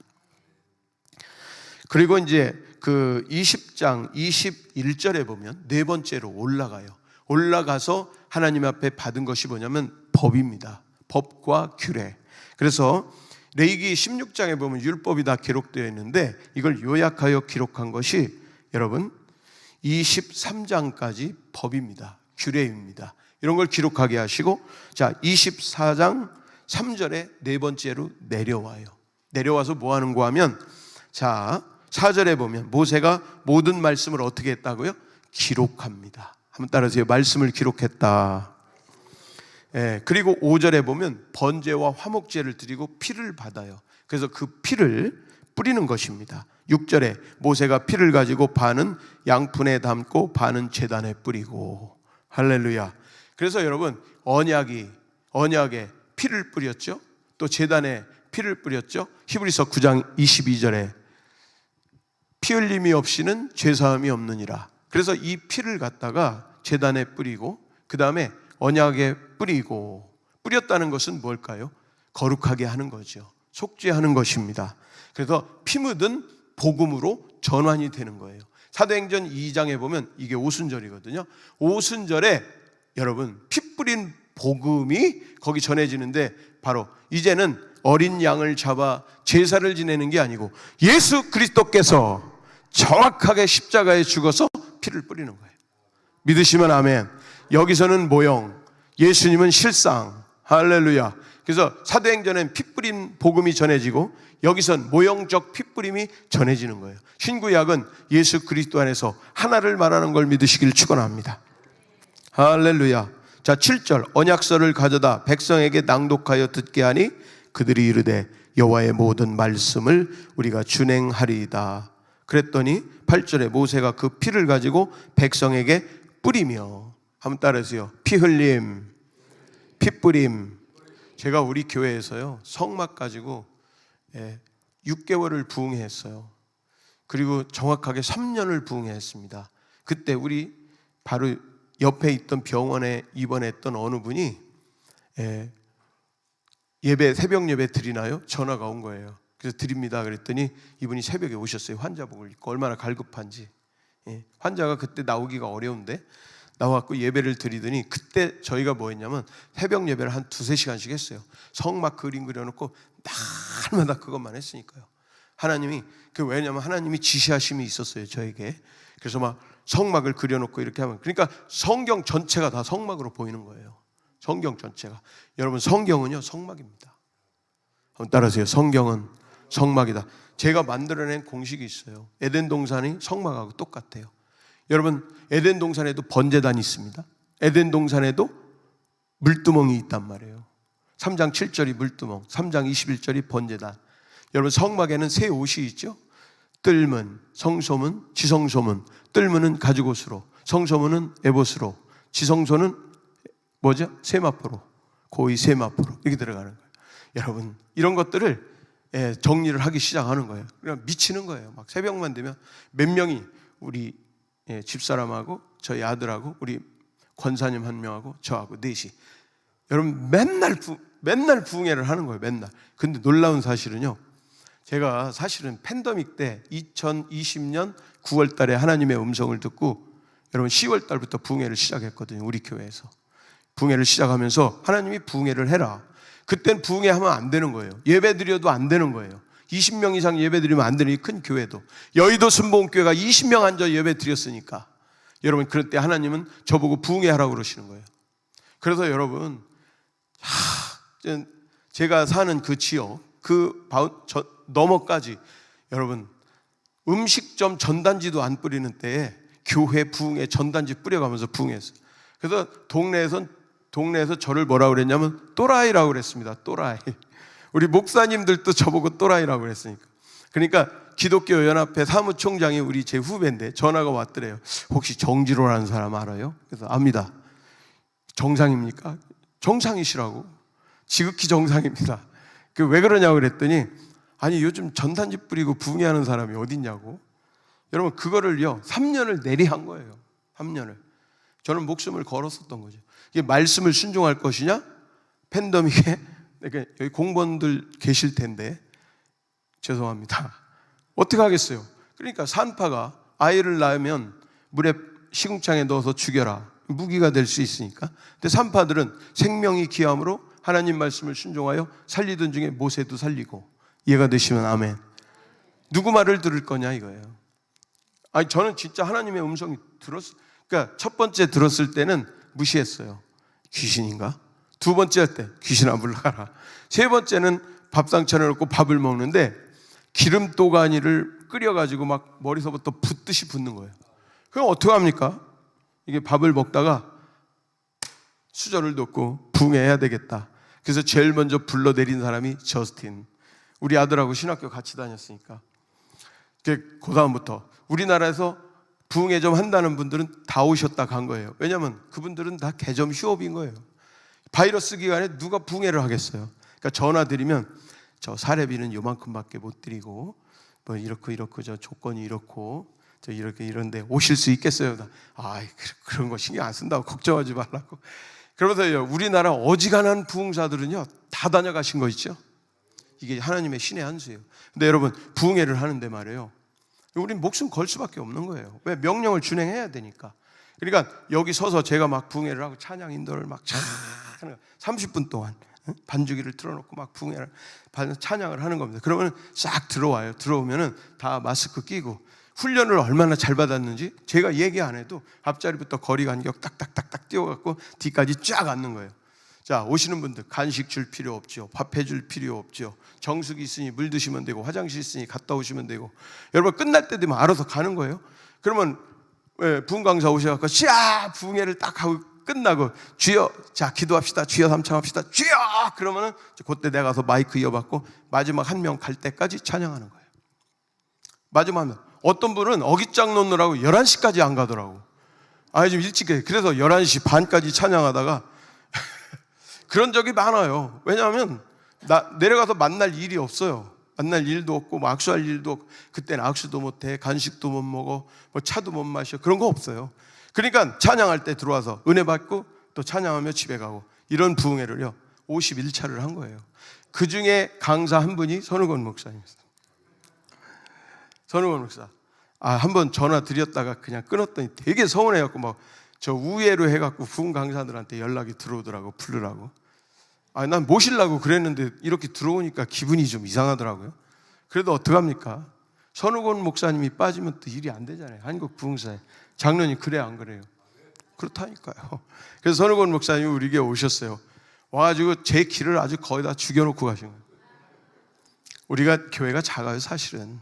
그리고 이제 그 20장 21절에 보면 네 번째로 올라가요. 올라가서 하나님 앞에 받은 것이 뭐냐면 법입니다. 법과 규례. 그래서 레위기 16장에 보면 율법이 다 기록되어 있는데 이걸 요약하여 기록한 것이 여러분 23장까지 법입니다. 규례입니다. 이런 걸 기록하게 하시고 자 24장 3절에 네 번째로 내려와요. 내려와서 뭐 하는가 하면 자 4절에 보면 모세가 모든 말씀을 어떻게 했다고요? 기록합니다. 한번 따라하세요. 말씀을 기록했다. 그리고 5절에 보면 번제와 화목제를 드리고 피를 받아요. 그래서 그 피를 뿌리는 것입니다. 6절에 모세가 피를 가지고 반은 양푼에 담고 반은 제단에 뿌리고 할렐루야. 그래서 여러분 언약에 피를 뿌렸죠. 또 제단에 피를 뿌렸죠. 히브리서 9장 22절에 피 흘림이 없이는 죄사함이 없느니라. 그래서 이 피를 갖다가 제단에 뿌리고 그 다음에 언약에 뿌리고 뿌렸다는 것은 뭘까요? 거룩하게 하는 거죠. 속죄하는 것입니다. 그래서 피 묻은 복음으로 전환이 되는 거예요. 사도행전 2장에 보면 이게 오순절이거든요. 오순절에 여러분 피 뿌린 복음이 거기 전해지는데 바로 이제는 어린 양을 잡아 제사를 지내는 게 아니고 예수 그리스도께서 정확하게 십자가에 죽어서 피를 뿌리는 거예요. 믿으시면 아멘. 여기서는 모형, 예수님은 실상. 할렐루야. 그래서 사도행전엔 피 뿌린 복음이 전해지고 여기선 모형적 피 뿌림이 전해지는 거예요. 신구약은 예수 그리스도 안에서 하나를 말하는 걸 믿으시길 축원합니다. 할렐루야. 자 7절 언약서를 가져다 백성에게 낭독하여 듣게 하니 그들이 이르되 여호와의 모든 말씀을 우리가 준행하리이다. 그랬더니 8절에 모세가 그 피를 가지고 백성에게 뿌리며 한번 따라하세요. 피 흘림, 피 뿌림. 제가 우리 교회에서요 성막 가지고 6개월을 부흥했어요. 그리고 정확하게 3년을 부흥했습니다. 그때 우리 바로 옆에 있던 병원에 입원했던 어느 분이 예배, 새벽 예배 드리나요? 전화가 온 거예요. 그래서 드립니다 그랬더니 이분이 새벽에 오셨어요. 환자복을 입고 얼마나 갈급한지. 환자가 그때 나오기가 어려운데 나와갖고 예배를 드리더니 그때 저희가 뭐 했냐면 새벽 예배를 한 2-3시간씩 했어요. 성막 그림 그려놓고 날마다 그것만 했으니까요. 하나님이 왜냐면 하나님이 지시하심이 있었어요 저에게. 그래서 막 성막을 그려놓고 이렇게 하면 그러니까 성경 전체가 다 성막으로 보이는 거예요. 성경 전체가. 여러분 성경은요 성막입니다. 한번 따라하세요. 성경은 성막이다. 제가 만들어낸 공식이 있어요. 에덴 동산이 성막하고 똑같아요. 여러분 에덴 동산에도 번제단이 있습니다. 에덴 동산에도 물두멍이 있단 말이에요. 3장 7절이 물두멍, 3장 21절이 번제단. 여러분 성막에는 새 옷이 있죠. 뜰문, 성소문, 지성소문, 뜰문은 가죽옷으로, 성소문은 에봇으로, 지성소는 뭐죠? 세마포로, 고의 세마포로 이렇게 들어가는 거예요. 여러분, 이런 것들을 정리를 하기 시작하는 거예요. 그냥 미치는 거예요. 막 새벽만 되면 몇 명이 우리 집사람하고 저희 아들하고 우리 권사님 한 명하고 저하고 넷이 여러분 맨날 부흥회를 하는 거예요. 맨날. 근데 놀라운 사실은요, 제가 사실은 팬데믹 때 2020년 9월 달에 하나님의 음성을 듣고 여러분 10월 달부터 부흥회를 시작했거든요. 우리 교회에서 부흥회를 시작하면서 하나님이 부흥회를 해라. 그땐 부흥회 하면 안 되는 거예요. 예배 드려도 안 되는 거예요. 20명 이상 예배 드리면 안 되는 이 큰 교회도, 여의도 순복음교회가 20명 앉아 예배 드렸으니까 여러분, 그럴 때 하나님은 저보고 부흥회 하라고 그러시는 거예요. 그래서 여러분, 제가 사는 그 지역 너머까지 여러분 음식점 전단지도 안 뿌리는 때에 교회 부흥회 전단지 뿌려가면서 부흥했어요. 그래서 동네에서 저를 뭐라고 그랬냐면 또라이라고 그랬습니다. 또라이. 우리 목사님들도 저보고 또라이라고 그랬으니까. 그러니까 기독교 연합회 사무총장이 우리 제 후배인데 전화가 왔더래요. 혹시 정지로라는 사람 알아요? 그래서 압니다. 정상입니까? 정상이시라고. 지극히 정상입니다. 왜 그러냐고 그랬더니, 아니 요즘 전단지 뿌리고 부흥회하는 사람이 어딨냐고. 여러분, 그거를요 3년을 내리한 거예요. 3년을. 저는 목숨을 걸었었던 거죠. 이게 말씀을 순종할 것이냐, 팬데믹에 여기 공무원들 계실 텐데 죄송합니다. 어떻게 하겠어요? 그러니까 산파가 아이를 낳으면 물에 시궁창에 넣어서 죽여라, 무기가 될 수 있으니까. 근데 산파들은 생명이 귀함으로 하나님 말씀을 순종하여 살리던 중에 모세도 살리고. 이해가 되시면 아멘. 누구 말을 들을 거냐 이거예요. 아니, 저는 진짜 하나님의 음성이 그러니까 첫 번째 들었을 때는 무시했어요. 귀신인가? 두 번째 때 귀신아 물러가라. 세 번째는 밥상 차려놓고 밥을 먹는데 기름 또가니를 끓여가지고 막 머리서부터 붓듯이 붓는 거예요. 그럼 어떻게 합니까? 이게 밥을 먹다가 수저를 놓고 부흥해야 되겠다. 그래서 제일 먼저 불러내린 사람이 저스틴. 우리 아들하고 신학교 같이 다녔으니까. 그 다음부터 우리나라에서 부흥회 좀 한다는 분들은 다 오셨다 간 거예요. 왜냐하면 그분들은 다 개점 휴업인 거예요. 바이러스 기간에 누가 부흥회를 하겠어요. 그러니까 전화 드리면 저 사례비는 요만큼밖에 못 드리고 뭐 이렇고 저 조건이 이렇고 저 이런데 오실 수 있겠어요? 그런 거 신경 안 쓴다고 걱정하지 말라고. 그러면서 우리나라 어지간한 부흥사들은요 다 다녀가신 거 있죠. 이게 하나님의 신의 한 수예요. 근데 여러분, 부흥회를 하는데 말이에요, 우린 목숨 걸 수밖에 없는 거예요. 왜? 명령을 준행해야 되니까. 그러니까 여기 서서 제가 막 부흥회를 하고 찬양 인도를 막 30분 동안 반주기를 틀어놓고 막 부흥회를 찬양을 하는 겁니다. 그러면 싹 들어와요. 들어오면은 다 마스크 끼고 훈련을 얼마나 잘 받았는지 제가 얘기 안 해도 앞자리부터 거리 간격 딱딱딱딱 뛰어갖고 뒤까지 쫙 앉는 거예요. 자, 오시는 분들 간식 줄 필요 없죠. 밥 해줄 필요 없죠. 정수기 있으니 물 드시면 되고 화장실 있으니 갔다 오시면 되고. 여러분, 끝날 때 되면 알아서 가는 거예요. 그러면 부흥 강사 오셔갖고 부흥회를 딱 하고 끝나고 주여, 자 기도합시다. 주여 삼창합시다. 주여! 그러면은 그때 내가 가서 마이크 이어받고 마지막 한 명 갈 때까지 찬양하는 거예요. 마지막 하면 어떤 분은 어깃장 놓느라고 11시까지 안 가더라고. 좀 일찍 해. 그래서 11시 반까지 찬양하다가 그런 적이 많아요. 왜냐하면 내려가서 만날 일이 없어요. 만날 일도 없고 뭐 악수할 일도 없고. 그때는 악수도 못해, 간식도 못 먹어, 뭐 차도 못 마셔. 그런 거 없어요. 그러니까 찬양할 때 들어와서 은혜 받고 또 찬양하며 집에 가고. 이런 부흥회를요 51차를 한 거예요. 그 중에 강사 한 분이 선우건 목사님이었어요. 선우건 목사. 한번 전화 드렸다가 그냥 끊었더니 되게 서운해갖고 막 저 우회로 해갖고 부흥 강사들한테 연락이 들어오더라고, 부르라고. 난 모시려고 그랬는데 이렇게 들어오니까 기분이 좀 이상하더라고요. 그래도 어떡합니까? 선우건 목사님이 빠지면 또 일이 안 되잖아요. 한국 부흥사에. 장로님 그래요, 안 그래요? 그렇다니까요. 그래서 선우건 목사님이 우리에게 오셨어요. 와가지고 제 길을 아주 거의 다 죽여놓고 가신 거예요. 우리가 교회가 작아요, 사실은.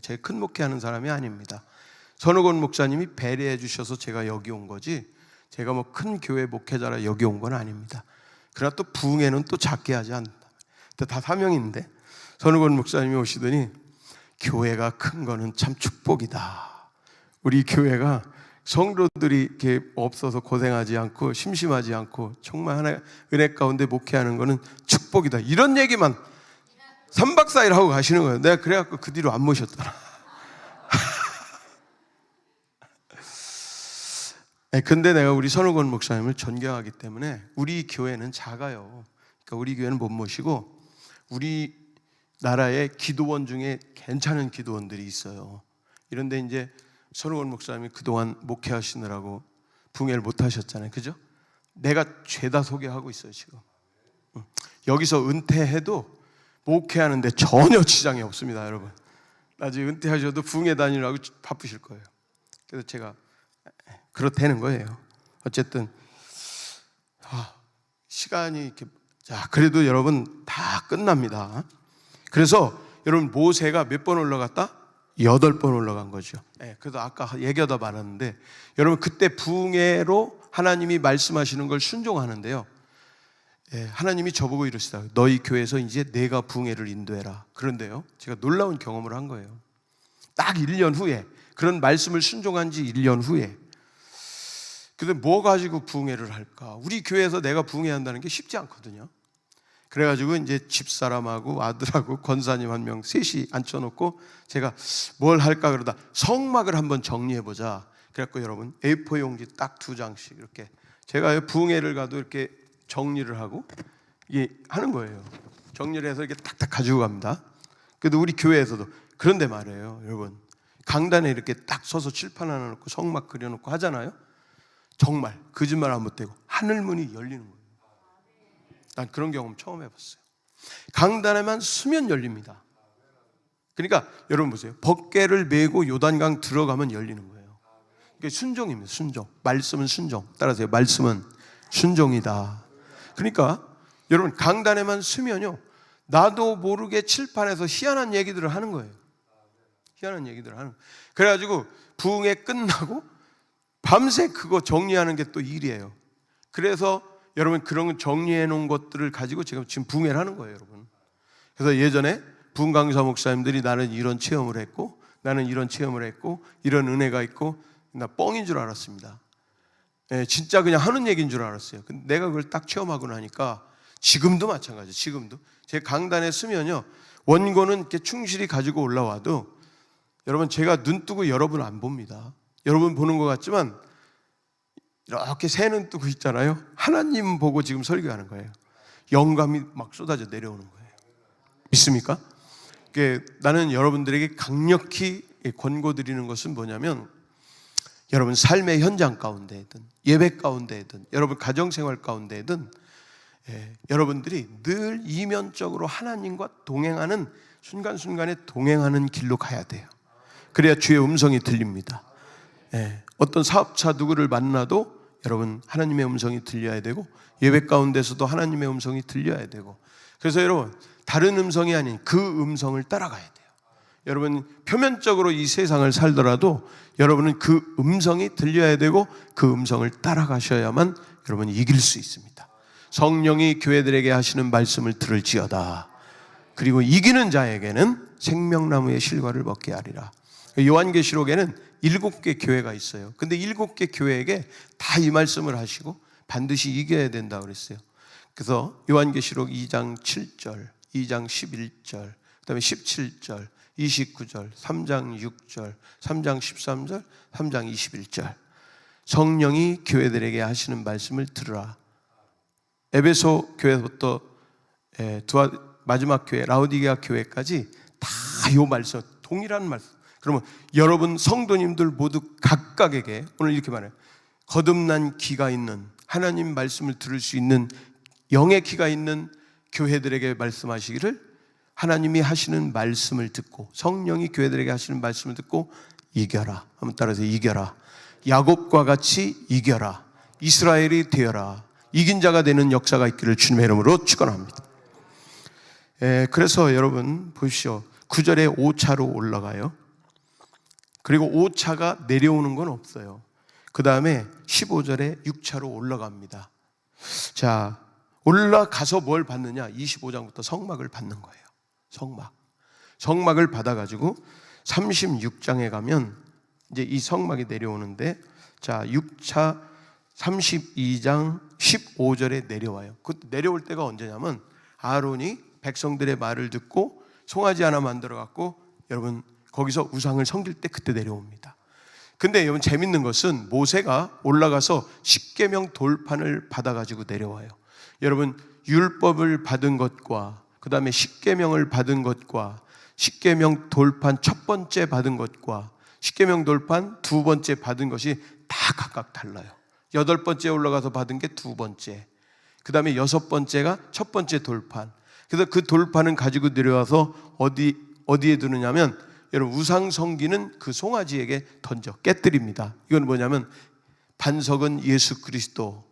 제가 큰 목회하는 사람이 아닙니다. 선우건 목사님이 배려해 주셔서 제가 여기 온 거지, 제가 뭐 큰 교회 목회자라 여기 온 건 아닙니다. 그러나 또 부흥회는 또 작게 하지 않는다. 다 사명인데 선우건 목사님이 오시더니 교회가 큰 거는 참 축복이다. 우리 교회가 성도들이 이렇게 없어서 고생하지 않고 심심하지 않고 정말 하나의 은혜 가운데 목회하는 것은 축복이다. 이런 얘기만 3박 4일 하고 가시는 거예요. 내가 그래갖고 그 뒤로 안 모셨더라. 근데 내가 우리 선우건 목사님을 존경하기 때문에 우리 교회는 작아요. 그러니까 우리 교회는 못 모시고 우리 나라의 기도원 중에 괜찮은 기도원들이 있어요. 이런데 이제 선우건 목사님이 그동안 목회하시느라고 붕해를 못 하셨잖아요. 그죠? 내가 죄다 소개하고 있어요, 지금. 여기서 은퇴해도 목회하는데 전혀 지장이 없습니다, 여러분. 나중에 은퇴하셔도 붕해 다니라고 바쁘실 거예요. 그래서 제가 그렇다는 거예요. 어쨌든 시간이 이렇게 그래도 여러분 다 끝납니다. 그래서 여러분 모세가 몇 번 올라갔다? 8번 올라간 거죠. 그래도 아까 얘기하다 말았는데 여러분 그때 붕해로 하나님이 말씀하시는 걸 순종하는데요. 하나님이 저보고 이러시다. 너희 교회에서 이제 내가 붕해를 인도해라. 그런데요, 제가 놀라운 경험을 한 거예요. 딱 1년 후에, 그런 말씀을 순종한 지 1년 후에. 근데 뭐 가지고 붕해를 할까? 우리 교회에서 내가 붕해한다는 게 쉽지 않거든요. 그래가지고 이제 집사람하고 아들하고 권사님 한 명 셋이 앉혀놓고 제가 뭘 할까 그러다 성막을 한번 정리해보자. 그래갖고 여러분 A4 용지 딱 2장씩 이렇게 제가 붕해를 가도 이렇게 정리를 하고 이게 하는 거예요. 정리를 해서 이렇게 딱딱 가지고 갑니다. 그래도 우리 교회에서도 그런데 말이에요, 여러분. 강단에 이렇게 딱 서서 칠판 하나 놓고 성막 그려놓고 하잖아요. 정말 거짓말 안 못되고 하늘문이 열리는 거예요. 난 그런 경험 처음 해봤어요. 강단에만 서면 열립니다. 그러니까 여러분 보세요. 법궤를 메고 요단강 들어가면 열리는 거예요. 그게 순종입니다. 순종. 말씀은 순종. 따라서요. 말씀은 순종이다. 그러니까 여러분 강단에만 서면요, 나도 모르게 칠판에서 희한한 얘기들을 하는 거예요. 희한한 얘기들을 하는 거예요. 그래가지고 부흥회 끝나고 밤새 그거 정리하는 게 또 일이에요. 그래서 여러분 그런 정리해 놓은 것들을 가지고 지금 부흥회를 하는 거예요, 여러분. 그래서 예전에 부흥 강사 목사님들이 나는 이런 체험을 했고 나는 이런 체험을 했고 이런 은혜가 있고 나 뻥인 줄 알았습니다. 진짜 그냥 하는 얘기인 줄 알았어요. 근데 내가 그걸 딱 체험하고 나니까 지금도 마찬가지예요. 지금도 제 강단에 쓰면요, 원고는 이렇게 충실히 가지고 올라와도 여러분 제가 눈 뜨고 여러분 안 봅니다. 여러분 보는 것 같지만 이렇게 새 눈 뜨고 있잖아요. 하나님 보고 지금 설교하는 거예요. 영감이 막 쏟아져 내려오는 거예요. 믿습니까? 나는 여러분들에게 강력히 권고드리는 것은 뭐냐면, 여러분 삶의 현장 가운데든 예배 가운데든 여러분 가정생활 가운데든 여러분들이 늘 이면적으로 하나님과 동행하는, 순간순간에 동행하는 길로 가야 돼요. 그래야 주의 음성이 들립니다. 어떤 사업자 누구를 만나도 여러분 하나님의 음성이 들려야 되고, 예배 가운데서도 하나님의 음성이 들려야 되고, 그래서 여러분 다른 음성이 아닌 그 음성을 따라가야 돼요. 여러분 표면적으로 이 세상을 살더라도 여러분은 그 음성이 들려야 되고 그 음성을 따라가셔야만 여러분 이길 수 있습니다. 성령이 교회들에게 하시는 말씀을 들을지어다. 그리고 이기는 자에게는 생명나무의 실과를 먹게 하리라. 요한계시록에는 7개 교회가 있어요. 근데 7개 교회에게 다 이 말씀을 하시고 반드시 이겨야 된다고 그랬어요. 그래서 요한계시록 2장 7절, 2장 11절, 그 다음에 17절, 29절, 3장 6절, 3장 13절, 3장 21절. 성령이 교회들에게 하시는 말씀을 들으라. 에베소 교회부터 마지막 교회 라오디게아 교회까지 다 이 말씀, 동일한 말씀. 그러면 여러분 성도님들 모두 각각에게 오늘 이렇게 말해요. 거듭난 귀가 있는, 하나님 말씀을 들을 수 있는 영의 귀가 있는 교회들에게 말씀하시기를, 하나님이 하시는 말씀을 듣고 성령이 교회들에게 하시는 말씀을 듣고 이겨라. 한번 따라서 이겨라. 야곱과 같이 이겨라. 이스라엘이 되어라. 이긴 자가 되는 역사가 있기를 주님의 이름으로 축원합니다. 그래서 여러분 보십시오. 9절에 5차로 올라가요. 그리고 5차가 내려오는 건 없어요. 그 다음에 15절에 6차로 올라갑니다. 자, 올라가서 뭘 받느냐? 25장부터 성막을 받는 거예요. 성막을 받아가지고 36장에 가면 이제 이 성막이 내려오는데, 자 6차 32장 15절에 내려와요. 그 내려올 때가 언제냐면 아론이 백성들의 말을 듣고 송아지 하나 만들어 갖고 여러분 거기서 우상을 섬길 때 그때 내려옵니다. 근데 여러분 재밌는 것은 모세가 올라가서 십계명 돌판을 받아 가지고 내려와요. 여러분 율법을 받은 것과 그 다음에 십계명을 받은 것과 십계명 돌판 첫 번째 받은 것과 십계명 돌판 두 번째 받은 것이 다 각각 달라요. 여덟 번째 올라가서 받은 게 두 번째, 그 다음에 여섯 번째가 첫 번째 돌판. 그래서 그 돌판은 가지고 내려와서 어디에 두느냐면 여러분 우상 섬기는 그 송아지에게 던져 깨뜨립니다. 이건 뭐냐면 반석은 예수 그리스도,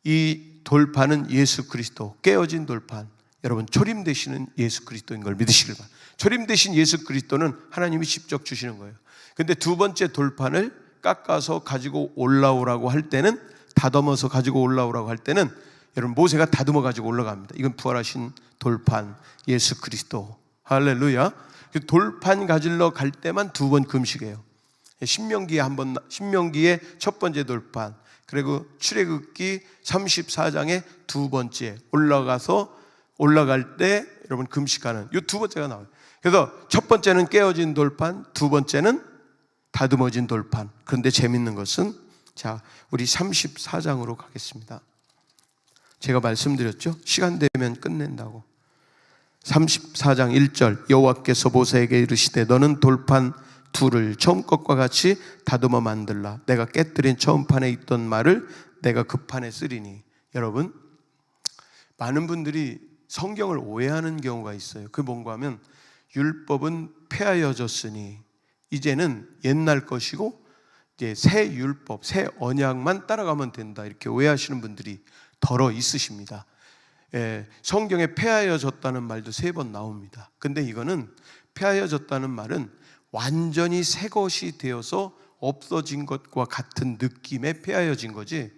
이 돌판은 예수 그리스도, 깨어진 돌판, 여러분 초림 되시는 예수 그리스도인 걸 믿으시길 바랍니다. 초림 되신 예수 그리스도는 하나님이 직접 주시는 거예요. 근데 두 번째 돌판을 깎아서 가지고 올라오라고 할 때는, 다듬어서 가지고 올라오라고 할 때는 여러분 모세가 다듬어 가지고 올라갑니다. 이건 부활하신 돌판 예수 그리스도. 할렐루야. 돌판 가지러 갈 때만 두 번 금식해요. 신명기에 한 번, 신명기의 첫 번째 돌판, 그리고 출애굽기 34장에 두 번째 올라갈 때 여러분 금식하는 이 두 번째가 나와요. 그래서 첫 번째는 깨어진 돌판, 두 번째는 다듬어진 돌판. 그런데 재밌는 것은, 자 우리 34장으로 가겠습니다. 제가 말씀드렸죠, 시간 되면 끝낸다고. 34장 1절, 여호와께서 모세에게 이르시되 너는 돌판 둘을 처음 것과 같이 다듬어 만들라. 내가 깨뜨린 처음 판에 있던 말을 내가 그 판에 쓰리니. 여러분 많은 분들이 성경을 오해하는 경우가 있어요. 그게 뭔가 하면 율법은 폐하여졌으니 이제는 옛날 것이고 이제 새 율법, 새 언약만 따라가면 된다, 이렇게 오해하시는 분들이 더러 있으십니다. 성경에 폐하여졌다는 말도 3번 나옵니다. 근데 이거는 폐하여졌다는 말은 완전히 새 것이 되어서 없어진 것과 같은 느낌의 폐하여진 거지,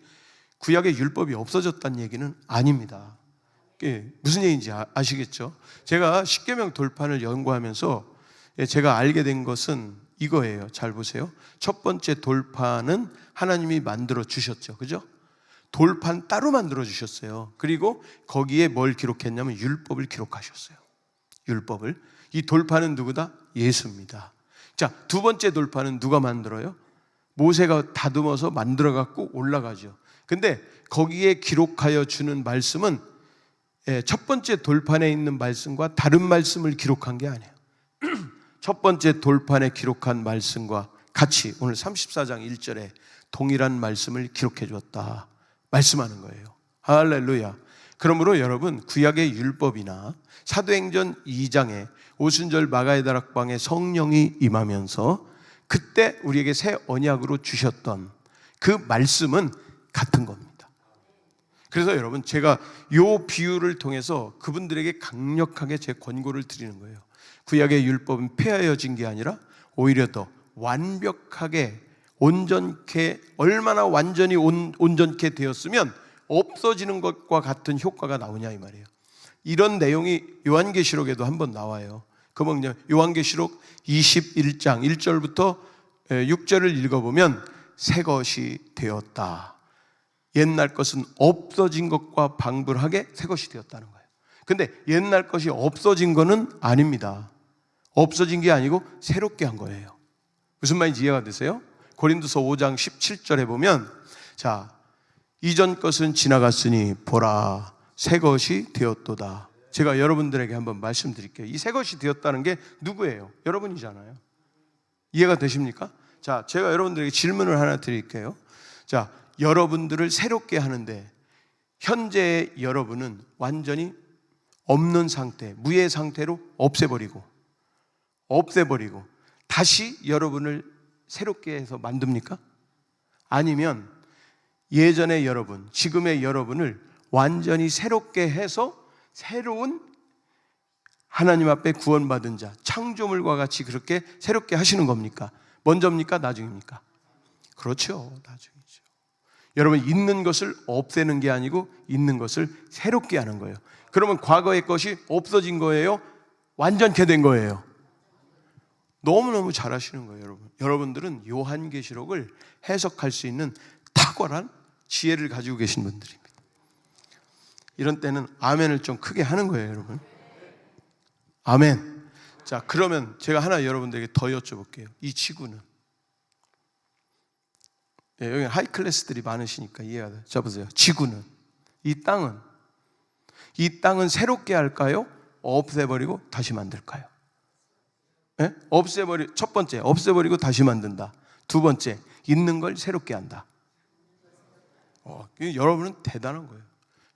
구약의 율법이 없어졌다는 얘기는 아닙니다. 무슨 얘기인지 아시겠죠? 제가 십계명 돌판을 연구하면서 제가 알게 된 것은 이거예요. 잘 보세요. 첫 번째 돌판은 하나님이 만들어 주셨죠, 그죠? 돌판 따로 만들어 주셨어요. 그리고 거기에 뭘 기록했냐면 율법을 기록하셨어요. 율법을. 이 돌판은 누구다? 예수입니다. 자, 두 번째 돌판은 누가 만들어요? 모세가 다듬어서 만들어 갖고 올라가죠. 근데 거기에 기록하여 주는 말씀은 첫 번째 돌판에 있는 말씀과 다른 말씀을 기록한 게 아니에요. 첫 번째 돌판에 기록한 말씀과 같이 오늘 34장 1절에 동일한 말씀을 기록해 주었다 말씀하는 거예요. 할렐루야. 그러므로 여러분 구약의 율법이나 사도행전 2장에 오순절 마가의 다락방에 성령이 임하면서 그때 우리에게 새 언약으로 주셨던 그 말씀은 같은 겁니다. 그래서 여러분 제가 이 비유를 통해서 그분들에게 강력하게 제 권고를 드리는 거예요. 구약의 율법은 폐하여진 게 아니라 오히려 더 완벽하게 온전케, 얼마나 완전히 온전케 되었으면 없어지는 것과 같은 효과가 나오냐 이 말이에요. 이런 내용이 요한계시록에도 한번 나와요. 그 뭐냐, 요한계시록 21장 1절부터 6절을 읽어보면 새 것이 되었다. 옛날 것은 없어진 것과 방불하게 새 것이 되었다는 거예요. 근데 옛날 것이 없어진 거는 아닙니다. 없어진 게 아니고 새롭게 한 거예요. 무슨 말인지 이해가 되세요? 고린도서 5장 17절에 보면, 자 이전 것은 지나갔으니 보라 새 것이 되었도다. 제가 여러분들에게 한번 말씀드릴게요. 이 새 것이 되었다는 게 누구예요? 여러분이잖아요. 이해가 되십니까? 자, 제가 여러분들에게 질문을 하나 드릴게요. 자, 여러분들을 새롭게 하는데 현재의 여러분은 완전히 없는 상태, 무의 상태로 없애버리고 다시 여러분을 새롭게 해서 만듭니까? 아니면 예전의 여러분, 지금의 여러분을 완전히 새롭게 해서 새로운 하나님 앞에 구원받은 자, 창조물과 같이 그렇게 새롭게 하시는 겁니까? 먼저입니까? 나중입니까? 그렇죠, 나중이죠. 여러분 있는 것을 없애는 게 아니고 있는 것을 새롭게 하는 거예요. 그러면 과거의 것이 없어진 거예요? 완전케 된 거예요? 너무너무 잘하시는 거예요, 여러분. 여러분들은 요한계시록을 해석할 수 있는 탁월한 지혜를 가지고 계신 분들입니다. 이런 때는 아멘을 좀 크게 하는 거예요, 여러분. 아멘. 자, 그러면 제가 하나 여러분들에게 더 여쭤볼게요. 이 지구는, 여기 하이 클래스들이 많으시니까 이해가 돼요. 자, 보세요. 지구는, 이 땅은 새롭게 할까요? 없애버리고 다시 만들까요? 첫 번째, 없애버리고 다시 만든다. 두 번째, 있는 걸 새롭게 한다. 여러분은 대단한 거예요.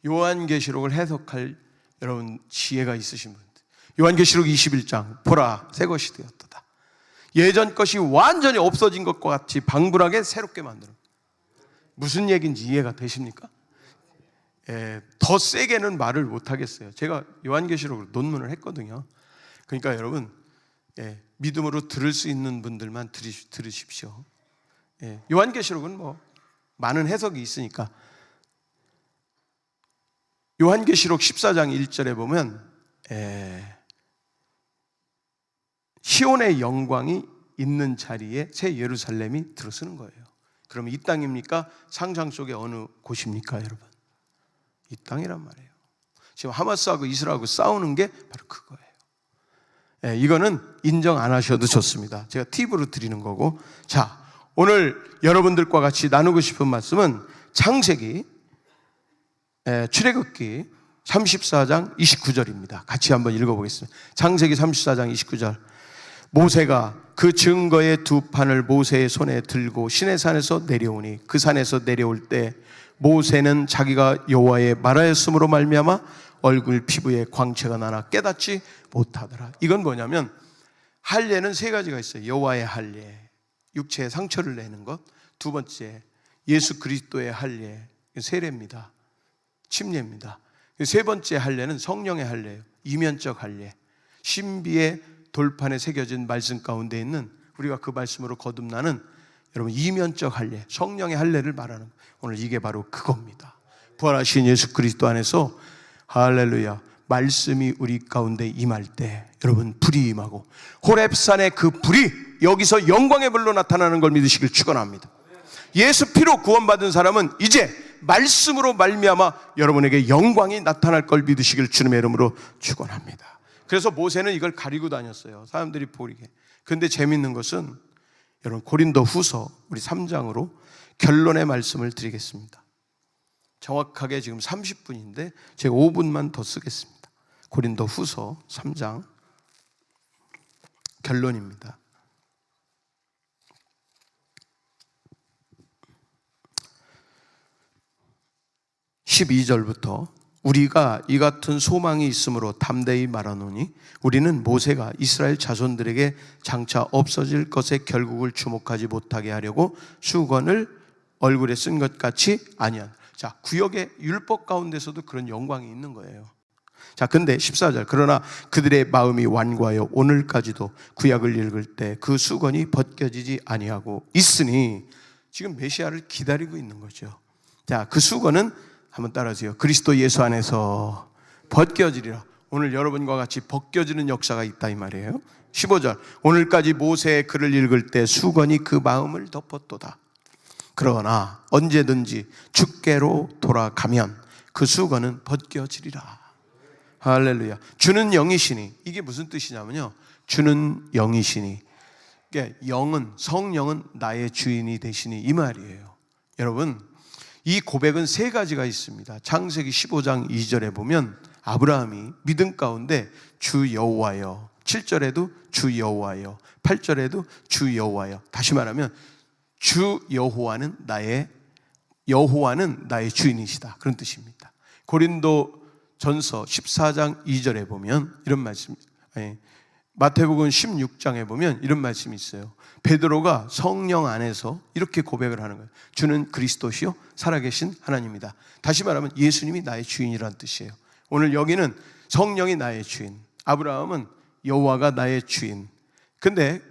요한계시록을 해석할 여러분 지혜가 있으신 분들. 요한계시록 21장, 보라, 새 것이 되었도다. 예전 것이 완전히 없어진 것과 같이 방불하게 새롭게 만드는. 무슨 얘기인지 이해가 되십니까? 더 세게는 말을 못하겠어요. 제가 요한계시록으로 논문을 했거든요. 그러니까 여러분, 믿음으로 들을 수 있는 분들만 들으십시오. 요한계시록은 뭐 많은 해석이 있으니까. 요한계시록 14장 1절에 보면 시온의 영광이 있는 자리에 새 예루살렘이 들어서는 거예요. 그러면 이 땅입니까? 상상 속의 어느 곳입니까, 여러분? 이 땅이란 말이에요. 지금 하마스하고 이스라엘하고 싸우는 게 바로 그거예요. 이거는 인정 안 하셔도 좋습니다. 제가 팁으로 드리는 거고. 자, 오늘 여러분들과 같이 나누고 싶은 말씀은 창세기, 출애굽기 34장 29절입니다. 같이 한번 읽어보겠습니다. 창세기 34장 29절. 모세가 그 증거의 두 판을 모세의 손에 들고 시내산에서 내려오니 그 산에서 내려올 때 모세는 자기가 여호와의 말하였으므로 말미암아 얼굴 피부에 광채가 나나 깨닫지 못하더라. 이건 뭐냐면 할례는 세 가지가 있어요. 여호와의 할례, 육체에 상처를 내는 것. 두 번째, 예수 그리스도의 할례, 세례입니다. 침례입니다. 세 번째 할례는 성령의 할례예요. 이면적 할례. 신비의 돌판에 새겨진 말씀 가운데 있는, 우리가 그 말씀으로 거듭나는 여러분 이면적 할례, 성령의 할례를 말하는 거예요. 오늘 이게 바로 그겁니다. 부활하신 예수 그리스도 안에서 할렐루야, 말씀이 우리 가운데 임할 때 여러분 불이 임하고 호렙산의 그 불이 여기서 영광의 불로 나타나는 걸 믿으시길 축원합니다. 예수 피로 구원받은 사람은 이제 말씀으로 말미암아 여러분에게 영광이 나타날 걸 믿으시길 주님의 이름으로 축원합니다. 그래서 모세는 이걸 가리고 다녔어요. 사람들이 보이게. 그런데 재밌는 것은 여러분 고린도 후서 우리 3장으로 결론의 말씀을 드리겠습니다. 정확하게 지금 30분인데 제가 5분만 더 쓰겠습니다. 고린도 후서 3장 결론입니다. 12절부터 우리가 이 같은 소망이 있으므로 담대히 말하노니 우리는 모세가 이스라엘 자손들에게 장차 없어질 것의 결국을 주목하지 못하게 하려고 수건을 얼굴에 쓴 것 같이 아니한. 자, 구역의 율법 가운데서도 그런 영광이 있는 거예요. 자, 근데 14절, 그러나 그들의 마음이 완고하여 오늘까지도 구약을 읽을 때 그 수건이 벗겨지지 아니하고 있으니 지금 메시아를 기다리고 있는 거죠. 자, 그 수건은 한번 따라하세요. 그리스도 예수 안에서 벗겨지리라. 오늘 여러분과 같이 벗겨지는 역사가 있다 이 말이에요. 15절, 오늘까지 모세의 글을 읽을 때 수건이 그 마음을 덮었도다. 그러나 언제든지 주께로 돌아가면 그 수건은 벗겨지리라. 할렐루야. 주는 영이시니, 이게 무슨 뜻이냐면요, 주는 영이시니, 그러니까 영은, 성령은 나의 주인이 되시니 이 말이에요. 여러분, 이 고백은 세 가지가 있습니다. 창세기 15장 2절에 보면 아브라함이 믿음 가운데 주 여호와여, 7절에도 주 여호와여, 8절에도 주 여호와여. 다시 말하면 주 여호와는 나의 주인이시다, 그런 뜻입니다. 고린도 전서 14장 2절에 보면 이런 말씀, 마태복음 16장에 보면 이런 말씀이 있어요. 베드로가 성령 안에서 이렇게 고백을 하는 거예요. 주는 그리스도시요 살아계신 하나님이다. 다시 말하면 예수님이 나의 주인이라는 뜻이에요. 오늘 여기는 성령이 나의 주인, 아브라함은 여호와가 나의 주인. 근데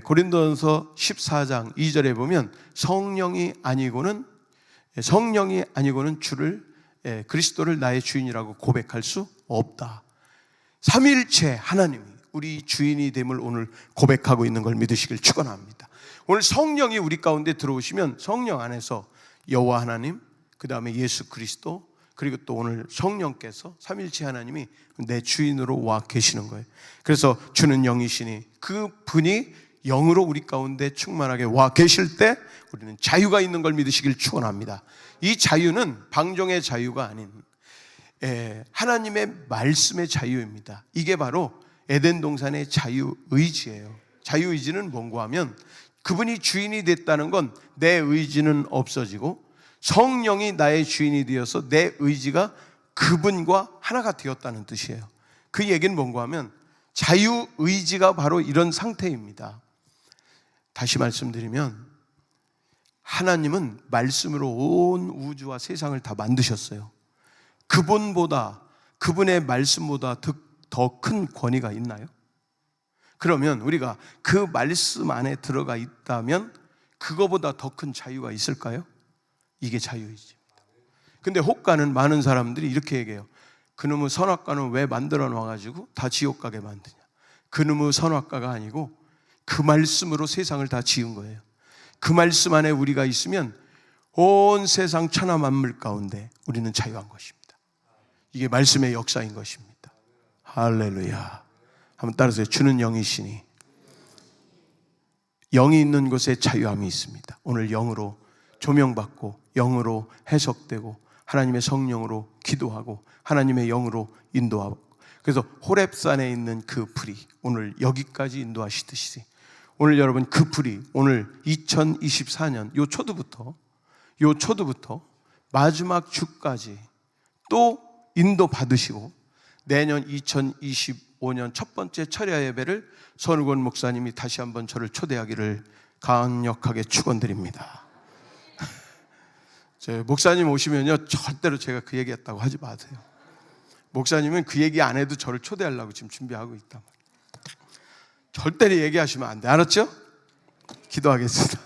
고린도전서 14장 2절에 보면 성령이 아니고는 주를, 그리스도를 나의 주인이라고 고백할 수 없다. 삼위일체 하나님이 우리 주인이 됨을 오늘 고백하고 있는 걸 믿으시길 축원합니다. 오늘 성령이 우리 가운데 들어오시면 성령 안에서 여호와 하나님, 그 다음에 예수 그리스도, 그리고 또 오늘 성령께서 삼일체 하나님이 내 주인으로 와 계시는 거예요. 그래서 주는 영이시니 그 분이 영으로 우리 가운데 충만하게 와 계실 때 우리는 자유가 있는 걸 믿으시길 축원합니다. 이 자유는 방종의 자유가 아닌 하나님의 말씀의 자유입니다. 이게 바로 에덴 동산의 자유의지예요. 자유의지는 뭔가 하면 그분이 주인이 됐다는 건 내 의지는 없어지고 성령이 나의 주인이 되어서 내 의지가 그분과 하나가 되었다는 뜻이에요. 그 얘기는 뭔가 하면 자유의지가 바로 이런 상태입니다. 다시 말씀드리면 하나님은 말씀으로 온 우주와 세상을 다 만드셨어요. 그분보다, 그분의 말씀보다 더 큰 권위가 있나요? 그러면 우리가 그 말씀 안에 들어가 있다면 그거보다 더 큰 자유가 있을까요? 이게 자유의지입니다. 근데 혹가는 많은 사람들이 이렇게 얘기해요. 그놈의 선악과는 왜 만들어 놔가지고 다 지옥 가게 만드냐. 그놈의 선악과가 아니고 그 말씀으로 세상을 다 지은 거예요. 그 말씀 안에 우리가 있으면 온 세상 천하 만물 가운데 우리는 자유한 것입니다. 이게 말씀의 역사인 것입니다. 할렐루야. 한번 따라서요. 주는 영이시니 영이 있는 곳에 자유함이 있습니다. 오늘 영으로 조명받고 영으로 해석되고 하나님의 성령으로 기도하고 하나님의 영으로 인도하고, 그래서 호렙산에 있는 그 불이 오늘 여기까지 인도하시듯이 오늘 여러분 그 불이 오늘 2024년 요 초도부터 마지막 주까지 또 인도 받으시고 내년 2025년 첫 번째 철야 예배를 선우건 목사님이 다시 한번 저를 초대하기를 강력하게 축원드립니다. 목사님 오시면요 절대로 제가 그 얘기했다고 하지 마세요. 목사님은 그 얘기 안 해도 저를 초대하려고 지금 준비하고 있단 말이에요. 절대로 얘기하시면 안 돼. 알았죠? 기도하겠습니다.